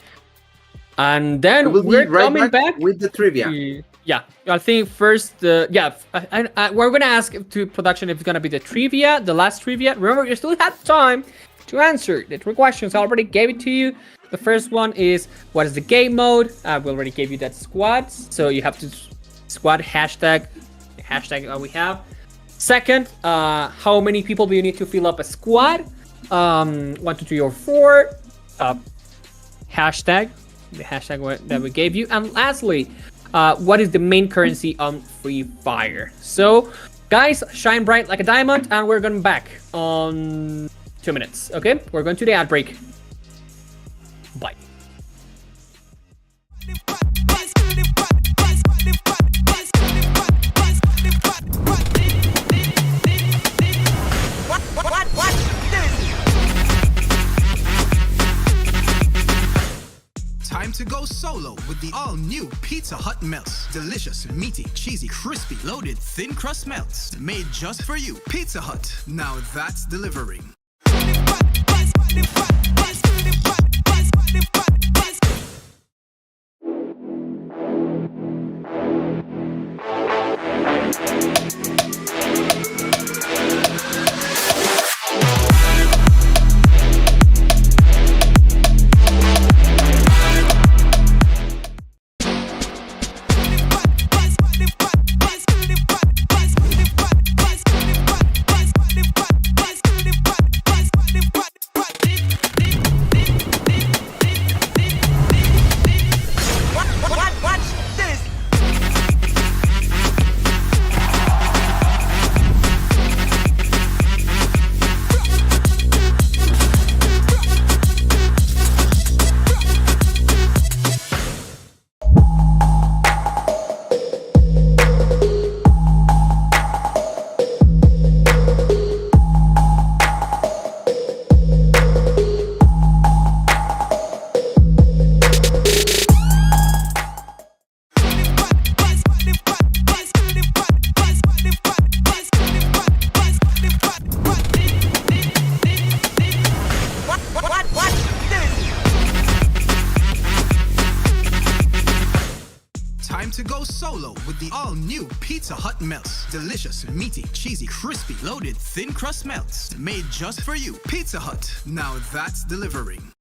and then we're coming back with the trivia. Yeah, I think first, we're gonna ask to production if it's gonna be the trivia, the last trivia. Remember, you still have time to answer the three questions. I already gave it to you. The first one is, what is the game mode? We already gave you that squad, so you have to squad hashtag we have. Second, how many people do you need to fill up a squad? 1, 2, 3, or 4. Hashtag. The hashtag that we gave you. And lastly, what is the main currency on Free Fire? So, guys, shine bright like a diamond, and we're going back on 2 minutes. Okay, we're going to the ad break. Bye. Time to go solo with the all-new Pizza Hut melts. Delicious, meaty, cheesy, crispy, loaded, thin crust melts. Made just for you. Pizza Hut. Now that's delivering. to go solo with the all-new Pizza Hut melts. Delicious, meaty, cheesy, crispy, loaded, thin crust melts. Made just for you. Pizza Hut. Now that's delivering.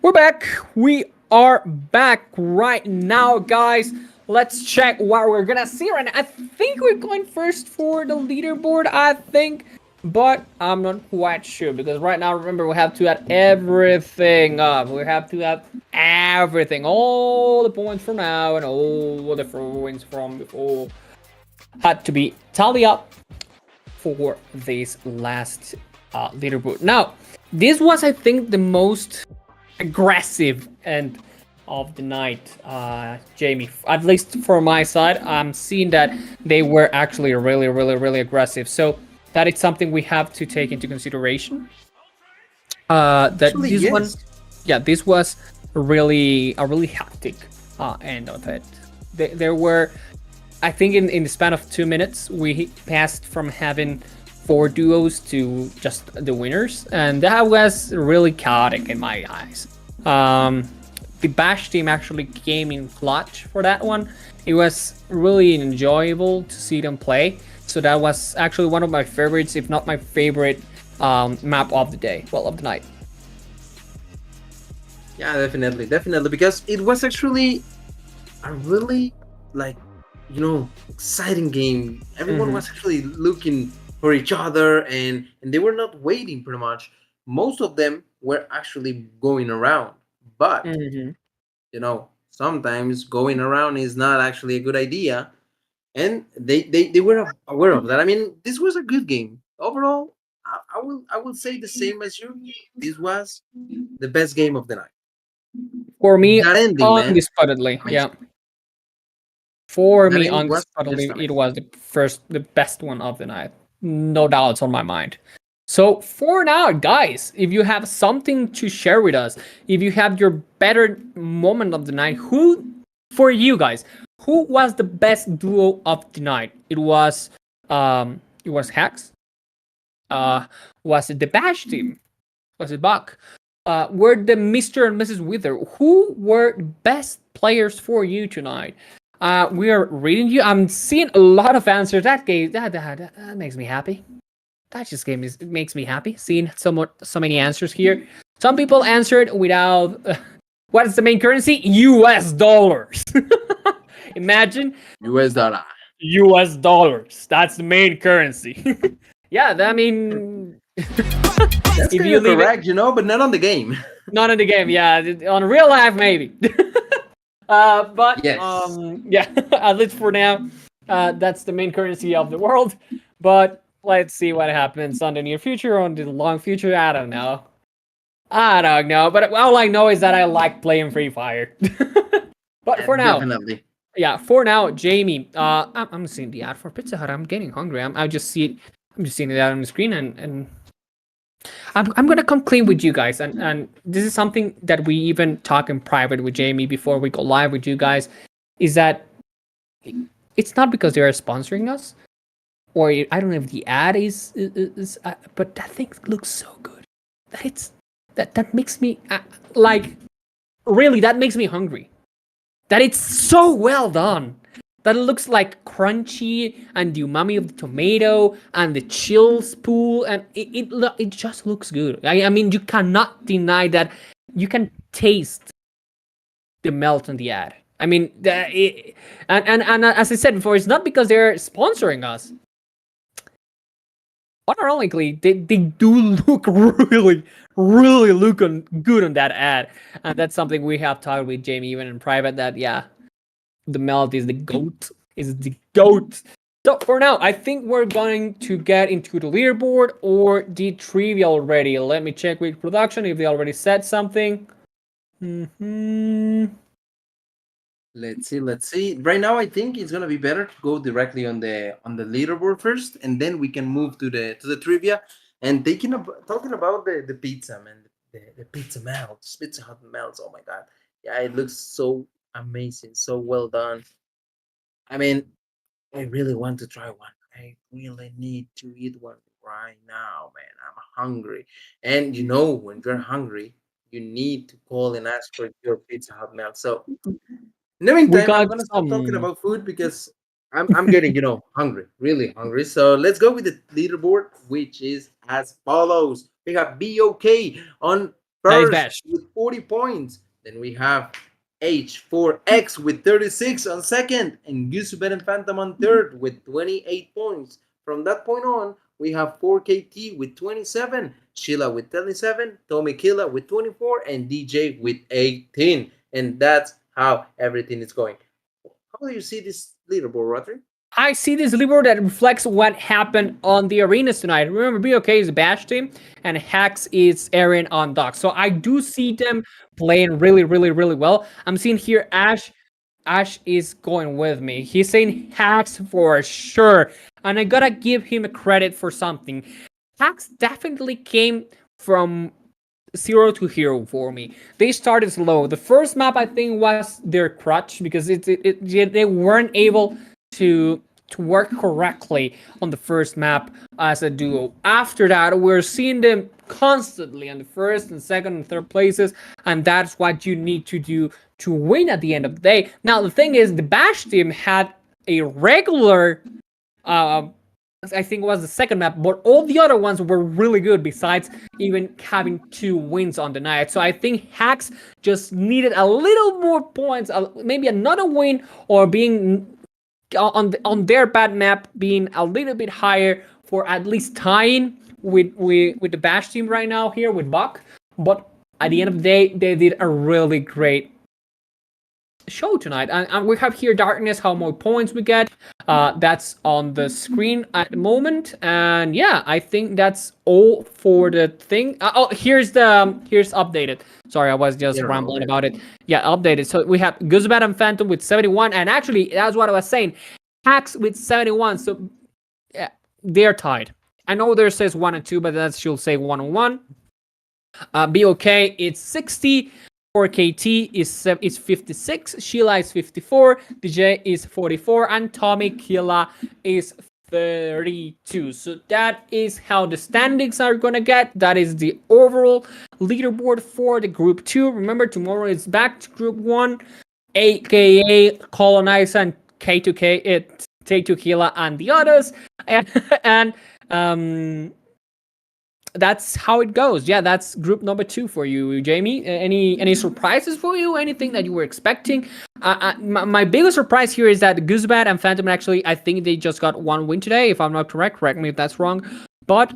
We're back. We are back right now, guys. Let's check what we're gonna see right now. I think we're going first for the leaderboard, I think. But I'm not quite sure because right now, remember, we have to add everything up. We have to add everything. All the points from now and all the points from before had to be tallied up for this last leaderboard. Now, this was, I think, the most aggressive end of the night, Jamie. At least for my side, I'm seeing that they were actually really aggressive. So that is something we have to take into consideration. That Actually, this yes. one, yeah, this was a really hectic end of it. There were, I think, in the span of 2 minutes, we passed from having 4 duos to just the winners, and that was really chaotic in my eyes. The Bash team actually came in clutch for that one. It was really enjoyable to see them play. So that was actually one of my favorites, if not my favorite map of the day, well, of the night. Yeah, definitely, because it was actually a really, like, exciting game. Everyone was actually looking for each other, and they were not waiting pretty much. Most of them were actually going around, but sometimes going around is not actually a good idea, and they were aware of that. I mean, this was a good game overall. I will say the same as you. This was the best game of the night. For me, That ending, man. undisputedly, Amazing. yeah. For That me, ending was undisputedly, just it was the best one of the night. No doubts on my mind. So for now, guys, if you have something to share with us, if you have your better moment of the night, for you guys, who was the best duo of the night? It was Hacks. Was it the Bash team? Was it Buck? Were the Mr. and Mrs. Wither? Who were the best players for you tonight? We are reading you. I'm seeing a lot of answers. That makes me happy. That just makes me happy seeing so many answers here. Some people answered without. What is the main currency? US dollars. Imagine US dollar. US dollars. That's the main currency. Yeah, I mean. That's if kind you of leave correct, but not on the game. Not in the game, yeah. On real life, maybe. But Yes. yeah, at least for now, that's the main currency of the world. But let's see what happens on the near future or on the long future. I don't know. But all I know is that I like playing Free Fire. But for now, Definitely. yeah, for now, Jamie, I'm seeing the ad for Pizza Hut. I'm getting hungry. I'm just seeing it out on the screen, and I'm gonna come clean with you guys, and this is something that we even talk in private with Jamie before we go live with you guys, is that it's not because they are sponsoring us, or I don't know if the ad is but that thing looks so good that makes me really, that makes me hungry. That it's so well done. That it looks like crunchy and the umami of the tomato and the chills pool, and it just looks good. I mean, you cannot deny that. You can taste the melt on the ad. I mean, and as I said before, it's not because they're sponsoring us. Ironically, they do look really looking good on that ad, and that's something we have talked with Jamie even in private. That the melt is the goat. So for now, I think we're going to get into the leaderboard or the trivia already. Let me check with production if they already said something. Mm-hmm. Let's see. Right now, I think it's gonna be better to go directly on the leaderboard first, and then we can move to the trivia. And talking about the pizza, man, the pizza melts, Pizza Hut melts. Oh my god, yeah, it looks so amazing, so well done. I mean, I really want to try one. I really need to eat one right now, man. I'm hungry, and when you're hungry, you need to call and ask for your Pizza Hut melt. So in the We meantime, I'm got gonna stop talking some. about food because I'm getting hungry, really hungry. So let's go with the leaderboard, which is as follows: we have BOK on Nice first bash. with 40 points. Then we have H4X with 36 on second, and Yusubet and Phantom on third with 28 points. From that point on, we have 4KT with 27, Sheila with 27, Tommy Killa with 24, and DJ with 18. And that's how everything is going. How do you see this leaderboard, Rodri? I see this leaderboard that reflects what happened on the arenas tonight. Remember, BOK is a Bash team, and Hax is Aaron on Dock. So I do see them playing really, really, really well. I'm seeing here Ash. Ash is going with me. He's saying Hax for sure. And I gotta give him a credit for something. Hax definitely came from zero to hero for me. They started slow. The first map I think was their crutch because they weren't able to work correctly on the first map as a duo. After that, we're seeing them constantly on the first and second and third places, and that's what you need to do to win at the end of the day. Now the thing is, the Bash team had a regular I think it was the second map, but all the other ones were really good besides even having 2 wins on the night. So I think Hacks just needed a little more points, maybe another win, or being on their bad map being a little bit higher for at least tying with the Bash team right now here with Buck. But at the end of the day, they did a really great show tonight, and we have here Darkness, how more points we get. That's on the screen at the moment, and yeah, I think that's all for the thing. Here's updated. Sorry, I was just rambling about it. Yeah, updated. So we have Guzbat and Phantom with 71, and actually that's what I was saying. Hacks with 71, so yeah, they're tied. I know there says 1 and 2, but that should say 1 and 1. BOK, it's 60. 4KT is 56, Sheila is 54, DJ is 44, and Tommy Killa is 32. So that is how the standings are gonna get. That is the overall leaderboard for the group 2. Remember, tomorrow is back to group 1, aka Colonize and K2K, Take2 Killa and the others, and that's how it goes. Yeah, that's group number 2 for you, Jamie. Any surprises for you? Anything that you were expecting? My biggest surprise here is that Guzbat and Phantom actually, I think they just got 1 win today, if I'm not correct. Correct me if that's wrong. But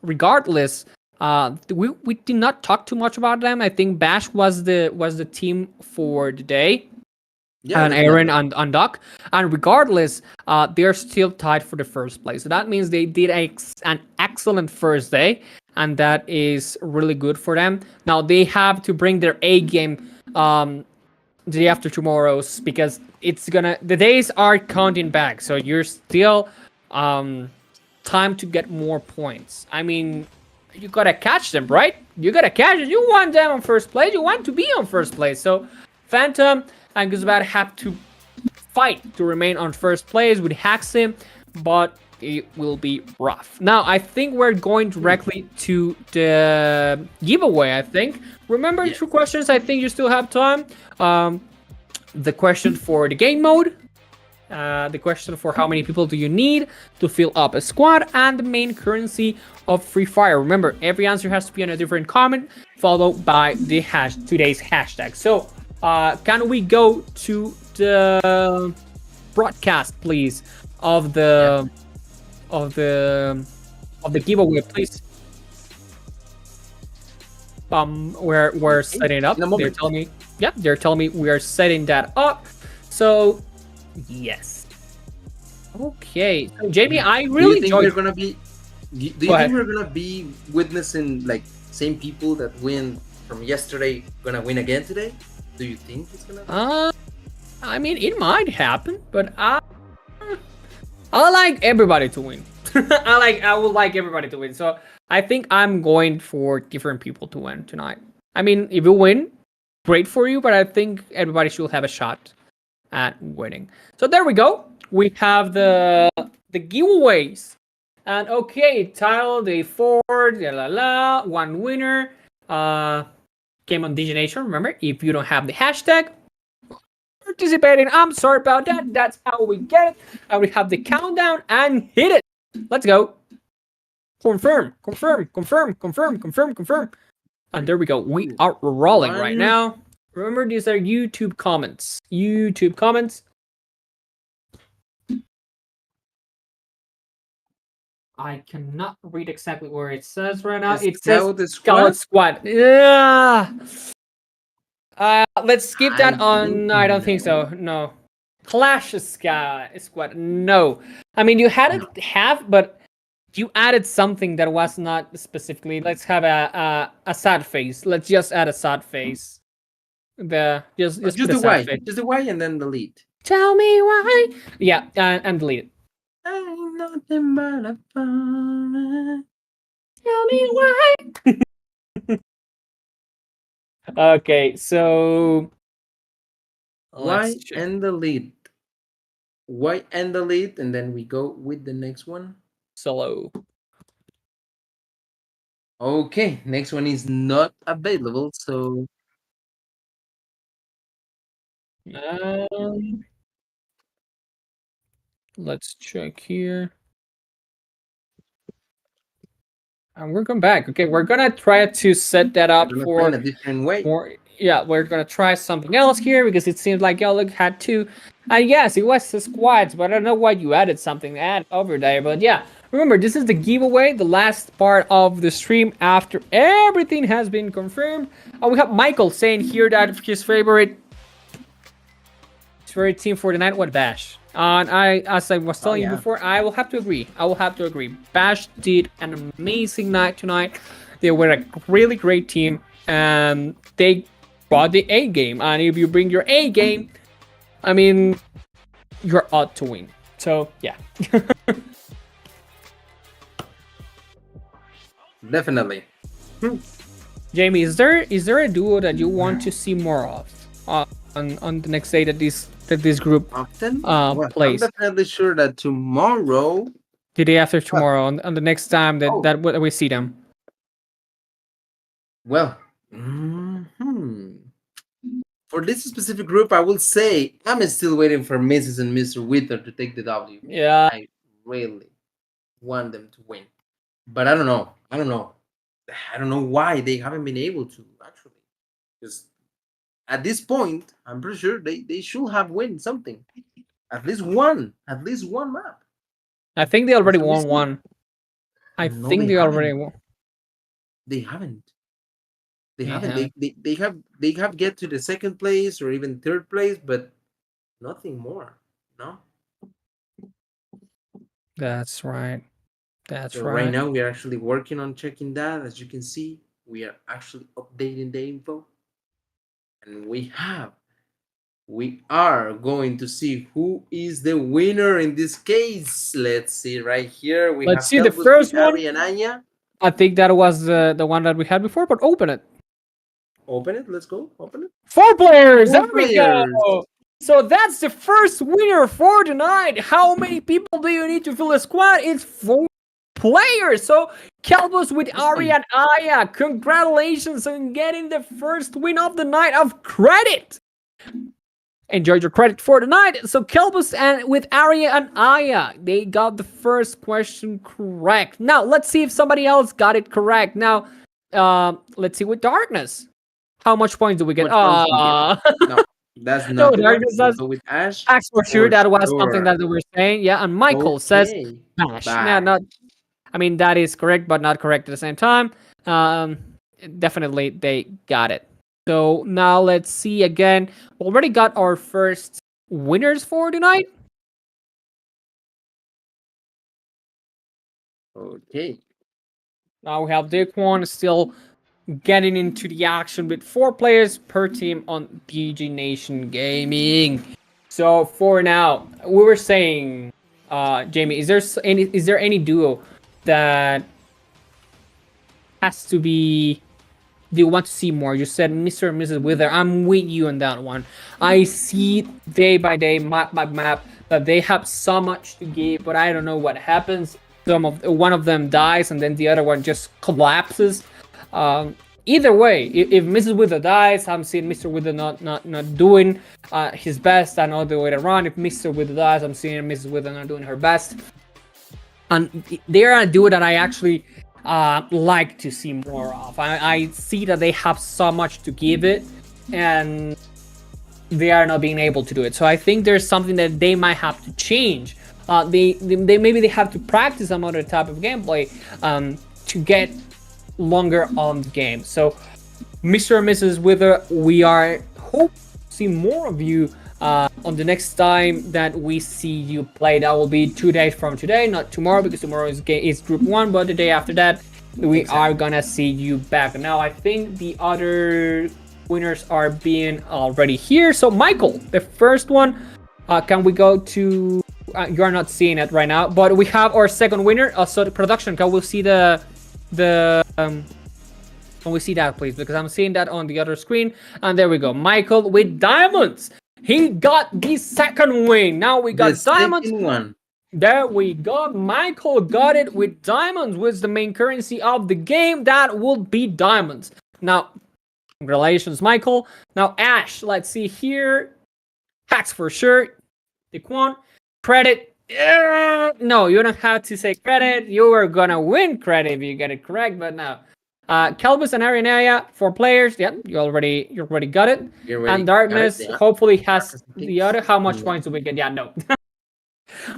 regardless, we did not talk too much about them. I think Bash was the team for the day. Yeah, and Aaron and Doc. And regardless, they're still tied for the first place. So that means they did an excellent first day, and that is really good for them. Now they have to bring their A game the day after tomorrow's, because the days are counting back. So you're still time to get more points. I mean, you gotta catch them, right? You gotta catch it. You want them on first place. You want to be on first place. So Phantom and Guzbat have to fight to remain on first place with Haxim, but it will be rough. Now, I think we're going directly to the giveaway, I think. Remember, 2 questions. I think you still have time. The question for the game mode, the question for how many people do you need to fill up a squad, and the main currency of Free Fire. Remember, every answer has to be on a different comment, followed by the today's hashtag. So, can we go to the broadcast, please, of the giveaway, please? We're setting it up. They're telling me, they're telling me we are setting that up. So, yes. Okay. So, Jamie, I really think we're gonna be. Do you think we're gonna be witnessing like same people that win from yesterday gonna win again today? Do you think it's gonna? I mean, it might happen, but I like everybody to win. I would like everybody to win. So I think I'm going for different people to win tonight. I mean, if you win, great for you, but I think everybody should have a shot at winning. So there we go. We have the giveaways. And okay, title day 4, one winner. Game on DigiNation. Remember, if you don't have the hashtag participating, I'm sorry about that. That's how we get it. And we have the countdown and hit it. Let's go. Confirm. And there we go. We are rolling right now. Remember, these are YouTube comments. I cannot read exactly where it says right now. It says Scout Squad. Yeah. Let's skip that on. I don't think so. No. Clash Squad. No. I mean, you had it have, but you added something that was not specifically. Let's have a sad face. Let's just add a sad face. Just the Y. Just the Y and then delete. Tell me why. Yeah, and delete it. Ain't nothing but a fun. Tell me why. Okay, so Y and delete. Y and delete, and then we go with the next one. Solo. Okay, next one is not available, so let's check here. And we're going back. Okay, we're gonna try to set that up for a different way. Yeah, we're gonna try something else here because it seems like y'all had to. Yes, it was the squads, but I don't know why you added something to add over there. But yeah, remember, this is the giveaway, the last part of the stream after everything has been confirmed. We have Michael saying here that his favorite team for the night was Bash. And as I was telling you before, I will have to agree. Bash did an amazing night tonight. They were a really great team, and they brought the A game. And if you bring your A game, I mean, you're ought to win. So yeah. Definitely. Jamie, is there a duo that you want to see more of on the next day that this group often plays? I'm definitely sure that tomorrow, the day after tomorrow, on the next time that we see them. Well, for this specific group, I will say I'm still waiting for Mrs. and Mr. Wither to take the W. Yeah, I really want them to win, but I don't know. I don't know why they haven't been able to actually. Because at this point, I'm pretty sure they should have won something, at least one map. I think they already won one. I think they already won. They haven't. They haven't. They have get to the second place or even third place, but nothing more. No. That's right. So right now we are actually working on checking that. As you can see, we are actually updating the info, and we are going to see who is the winner in this case. Let's see right here. Let's see the first one. Anya. I think that was the one that we had before, but open it. Open it. Let's go. Open it. 4 players. There we go. So that's the first winner for tonight. How many people do you need to fill a squad? It's 4 players. So Kelbos with Ari and Aya, congratulations on getting the first win of the night of credit. Enjoy your credit for tonight. So Kelbos and with Arya and Aya, they got the first question correct. Now let's see if somebody else got it correct. Now, let's see with Darkness. How much points do we get? No, that's not. Darkness does with Ash. Ash for sure. That was something that they were saying. Yeah, and Michael says Bash. Yeah, not. I mean, that is correct, but not correct at the same time. Definitely, they got it. So now let's see again. We already got our first winners for tonight. Okay. Now we have Daquan still getting into the action with 4 players per team on GameNation Gaming. So for now, we were saying, Jamie, is there any duo that has to be? Do you want to see more? You said Mr. and Mrs. Wither. I'm with you on that one. I see day by day, map by map, that they have so much to give, but I don't know what happens. One of them dies, and then the other one just collapses. Either way, if Mrs. Wither dies, I'm seeing Mr. Wither not doing his best, and all the way around. If Mr. Wither dies, I'm seeing Mrs. Wither not doing her best. And they are a duo that I actually like to see more of. I see that they have so much to give it, and they are not being able to do it. So I think there's something that they might have to change. They maybe they have to practice some other type of gameplay to get longer on the game. So Mr. and Mrs. Wither, we are hope to see more of you on the next time that we see you play. That will be 2 days from today, not tomorrow, because tomorrow is group 1, but the day after that we are gonna see you back. Now I think the other winners are being already here. So Michael, the first one, can we go to you are not seeing it right now, but we have our second winner. So the production, can we see can we see that, please? Because I'm seeing that on the other screen. And there we go. Michael with diamonds. He got the second win. Now we got diamonds. One. There we go. Michael got it with diamonds, which is the main currency of the game. That will be diamonds. Now, congratulations, Michael. Now, Ash, let's see here. Hacks for sure. Daquan, credit. No, you don't have to say credit. You are gonna win credit if you get it correct, but no. Kelbus and Arenaya for players. Yeah, you already got it. And Darkness hopefully has the other. How much points do we get? Yeah, no.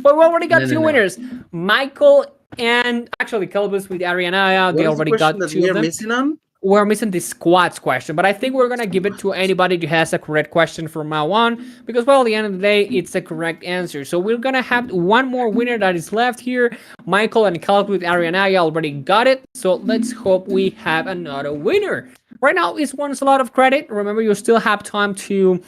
But we already got two winners. Michael and actually Kelbus with Arenaya. They already got 2 of them. Missing on? We're missing the squads question, but I think we're gonna give it to anybody who has a correct question from now on, because well, at the end of the day, it's a correct answer. So we're gonna have one more winner that is left here. Michael and Calc with Arianaya already got it, so let's hope we have another winner. Right now, this one's a lot of credit. Remember, you still have time to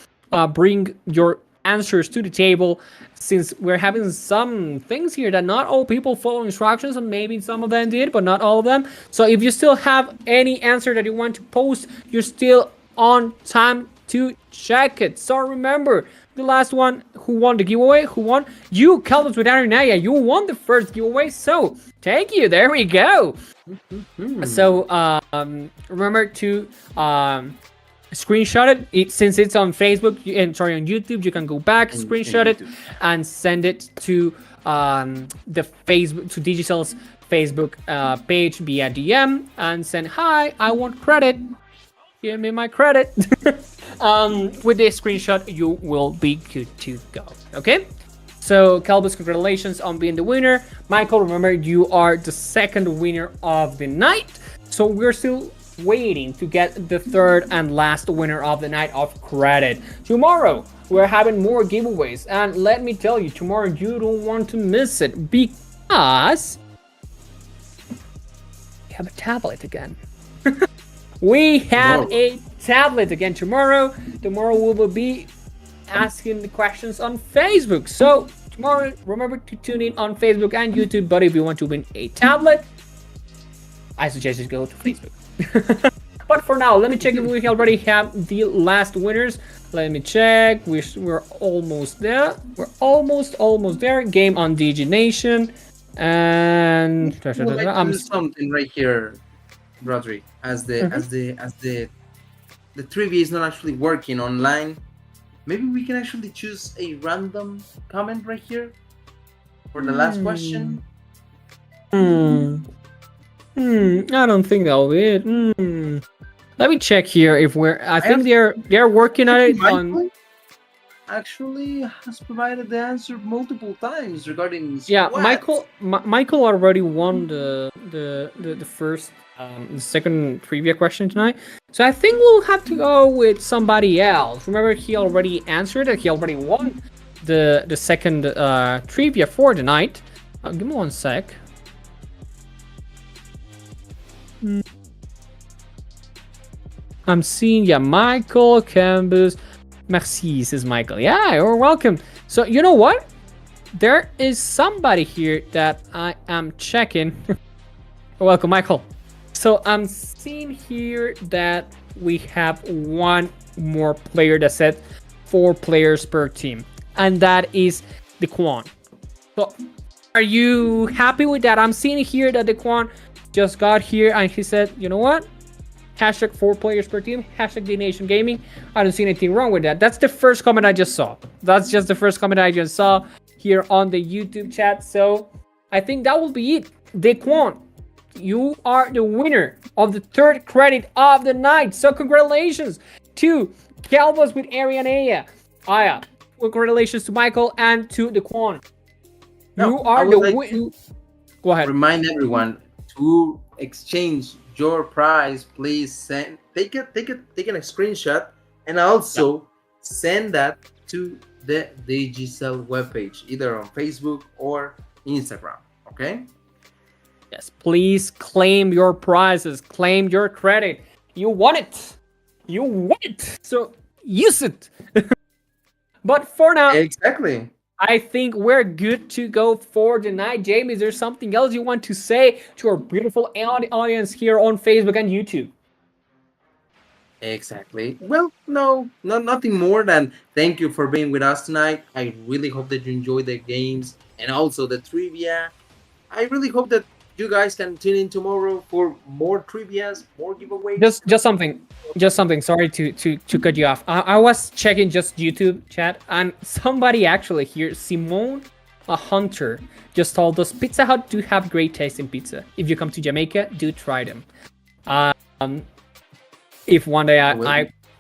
bring your answers to the table, since we're having some things here that not all people follow instructions, and maybe some of them did, but not all of them. So if you still have any answer that you want to post, you're still on time to check it. So remember, the last one who won the giveaway, who won? You, Calvin with Arenaya, you won the first giveaway, so thank you. There we go. So remember to screenshot it. Since it's on Facebook and on YouTube, you can go back, screenshot it, and send it to the Facebook, to Digital's Facebook page via DM, and send, hi, I want credit, give me my credit. With this screenshot, you will be good to go. Okay, so Calbus, congratulations on being the winner. Michael, remember, you are the second winner of the night, so we're still waiting to get the third and last winner of the night of credit. Tomorrow we're having more giveaways, and let me tell you, tomorrow you don't want to miss it, because we have a tablet again. We have a tablet again tomorrow. Tomorrow we will be asking the questions on Facebook, so tomorrow remember to tune in on Facebook and YouTube. But if you want to win a tablet, I suggest you go to Facebook. But for now, let me check if we already have the last winners. Let me check. We're almost there. We're almost there. Game on GameNation, and I'm something right here, Rodri. As the trivia is not actually working online, maybe we can actually choose a random comment right here for the last question. I don't think that'll be it. Let me check here if I think they're working on it. Actually has provided the answer multiple times regarding squats. Yeah, Michael already won the first the second trivia question tonight. So I think we'll have to go with somebody else. Remember, he already answered it. He already won the second trivia for the night. Give me one sec. I'm seeing, yeah, Michael, Canvas, merci, says Michael. Yeah, you're welcome. So, you know what? There is somebody here that I am checking. Welcome, Michael. So, I'm seeing here that we have one more player that said 4 players per team. And that is the Quan. So, are you happy with that? I'm seeing here that the Quan just got here and he said, you know what? Hashtag 4 players per team. Hashtag GameNation Gaming. I don't see anything wrong with that. That's the first comment I just saw. That's just the first comment I just saw here on the YouTube chat. So I think that will be it. Daquan, you are the winner of the 3rd credit of the night. So congratulations to Calvas with Arianea. Aya. Congratulations to Michael and to Daquan. You are the winner. Go ahead. Remind everyone to exchange your prize. Please take a screenshot and also send that to the Digicel webpage, either on Facebook or Instagram. Okay? Yes, please claim your prizes, claim your credit. You want it. You want it. So use it. But for now, exactly. I think we're good to go for the night. Jamie, is there something else you want to say to our beautiful audience here on Facebook and YouTube? Exactly. Well, no, nothing more than thank you for being with us tonight. I really hope that you enjoyed the games and also the trivia. I really hope that you guys can tune in tomorrow for more trivias, more giveaways. Just something. Sorry to cut you off. I was checking just YouTube chat, and somebody actually here, Simone, a hunter, just told us Pizza Hut do have great taste in pizza. If you come to Jamaica, do try them. If one day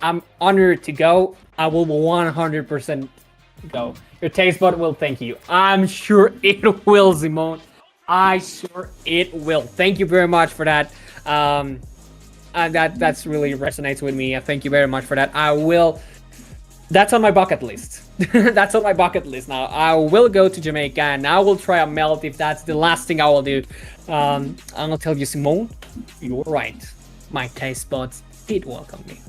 I'm honored to go, I will 100% go. Your taste bud will thank you. I'm sure it will, Simone. I sure it will. Thank you very much for that. That's really resonates with me. Thank you very much for that. I will. That's on my bucket list. That's on my bucket list now. I will go to Jamaica and I will try a melt if that's the last thing I will do. I'm gonna tell you, Simone, you're right. My taste buds did welcome me.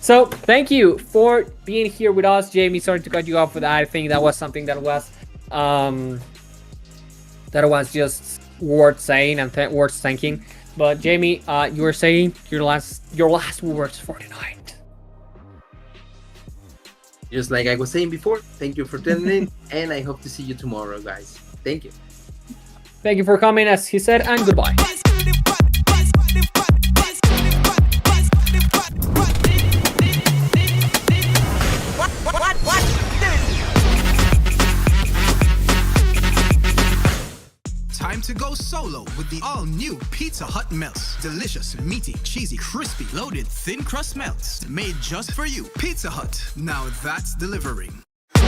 So thank you for being here with us, Jamie. Sorry to cut you off, but I think that was something that was just worth saying and worth thanking. But Jamie, you were saying your last words for the night. Just like I was saying before, thank you for tuning in, and I hope to see you tomorrow, guys. Thank you. Thank you for coming, as he said, and goodbye. Time to go solo with the all-new Pizza Hut melts. Delicious, meaty, cheesy, crispy, loaded, thin crust melts. Made just for you. Pizza Hut. Now that's delivering.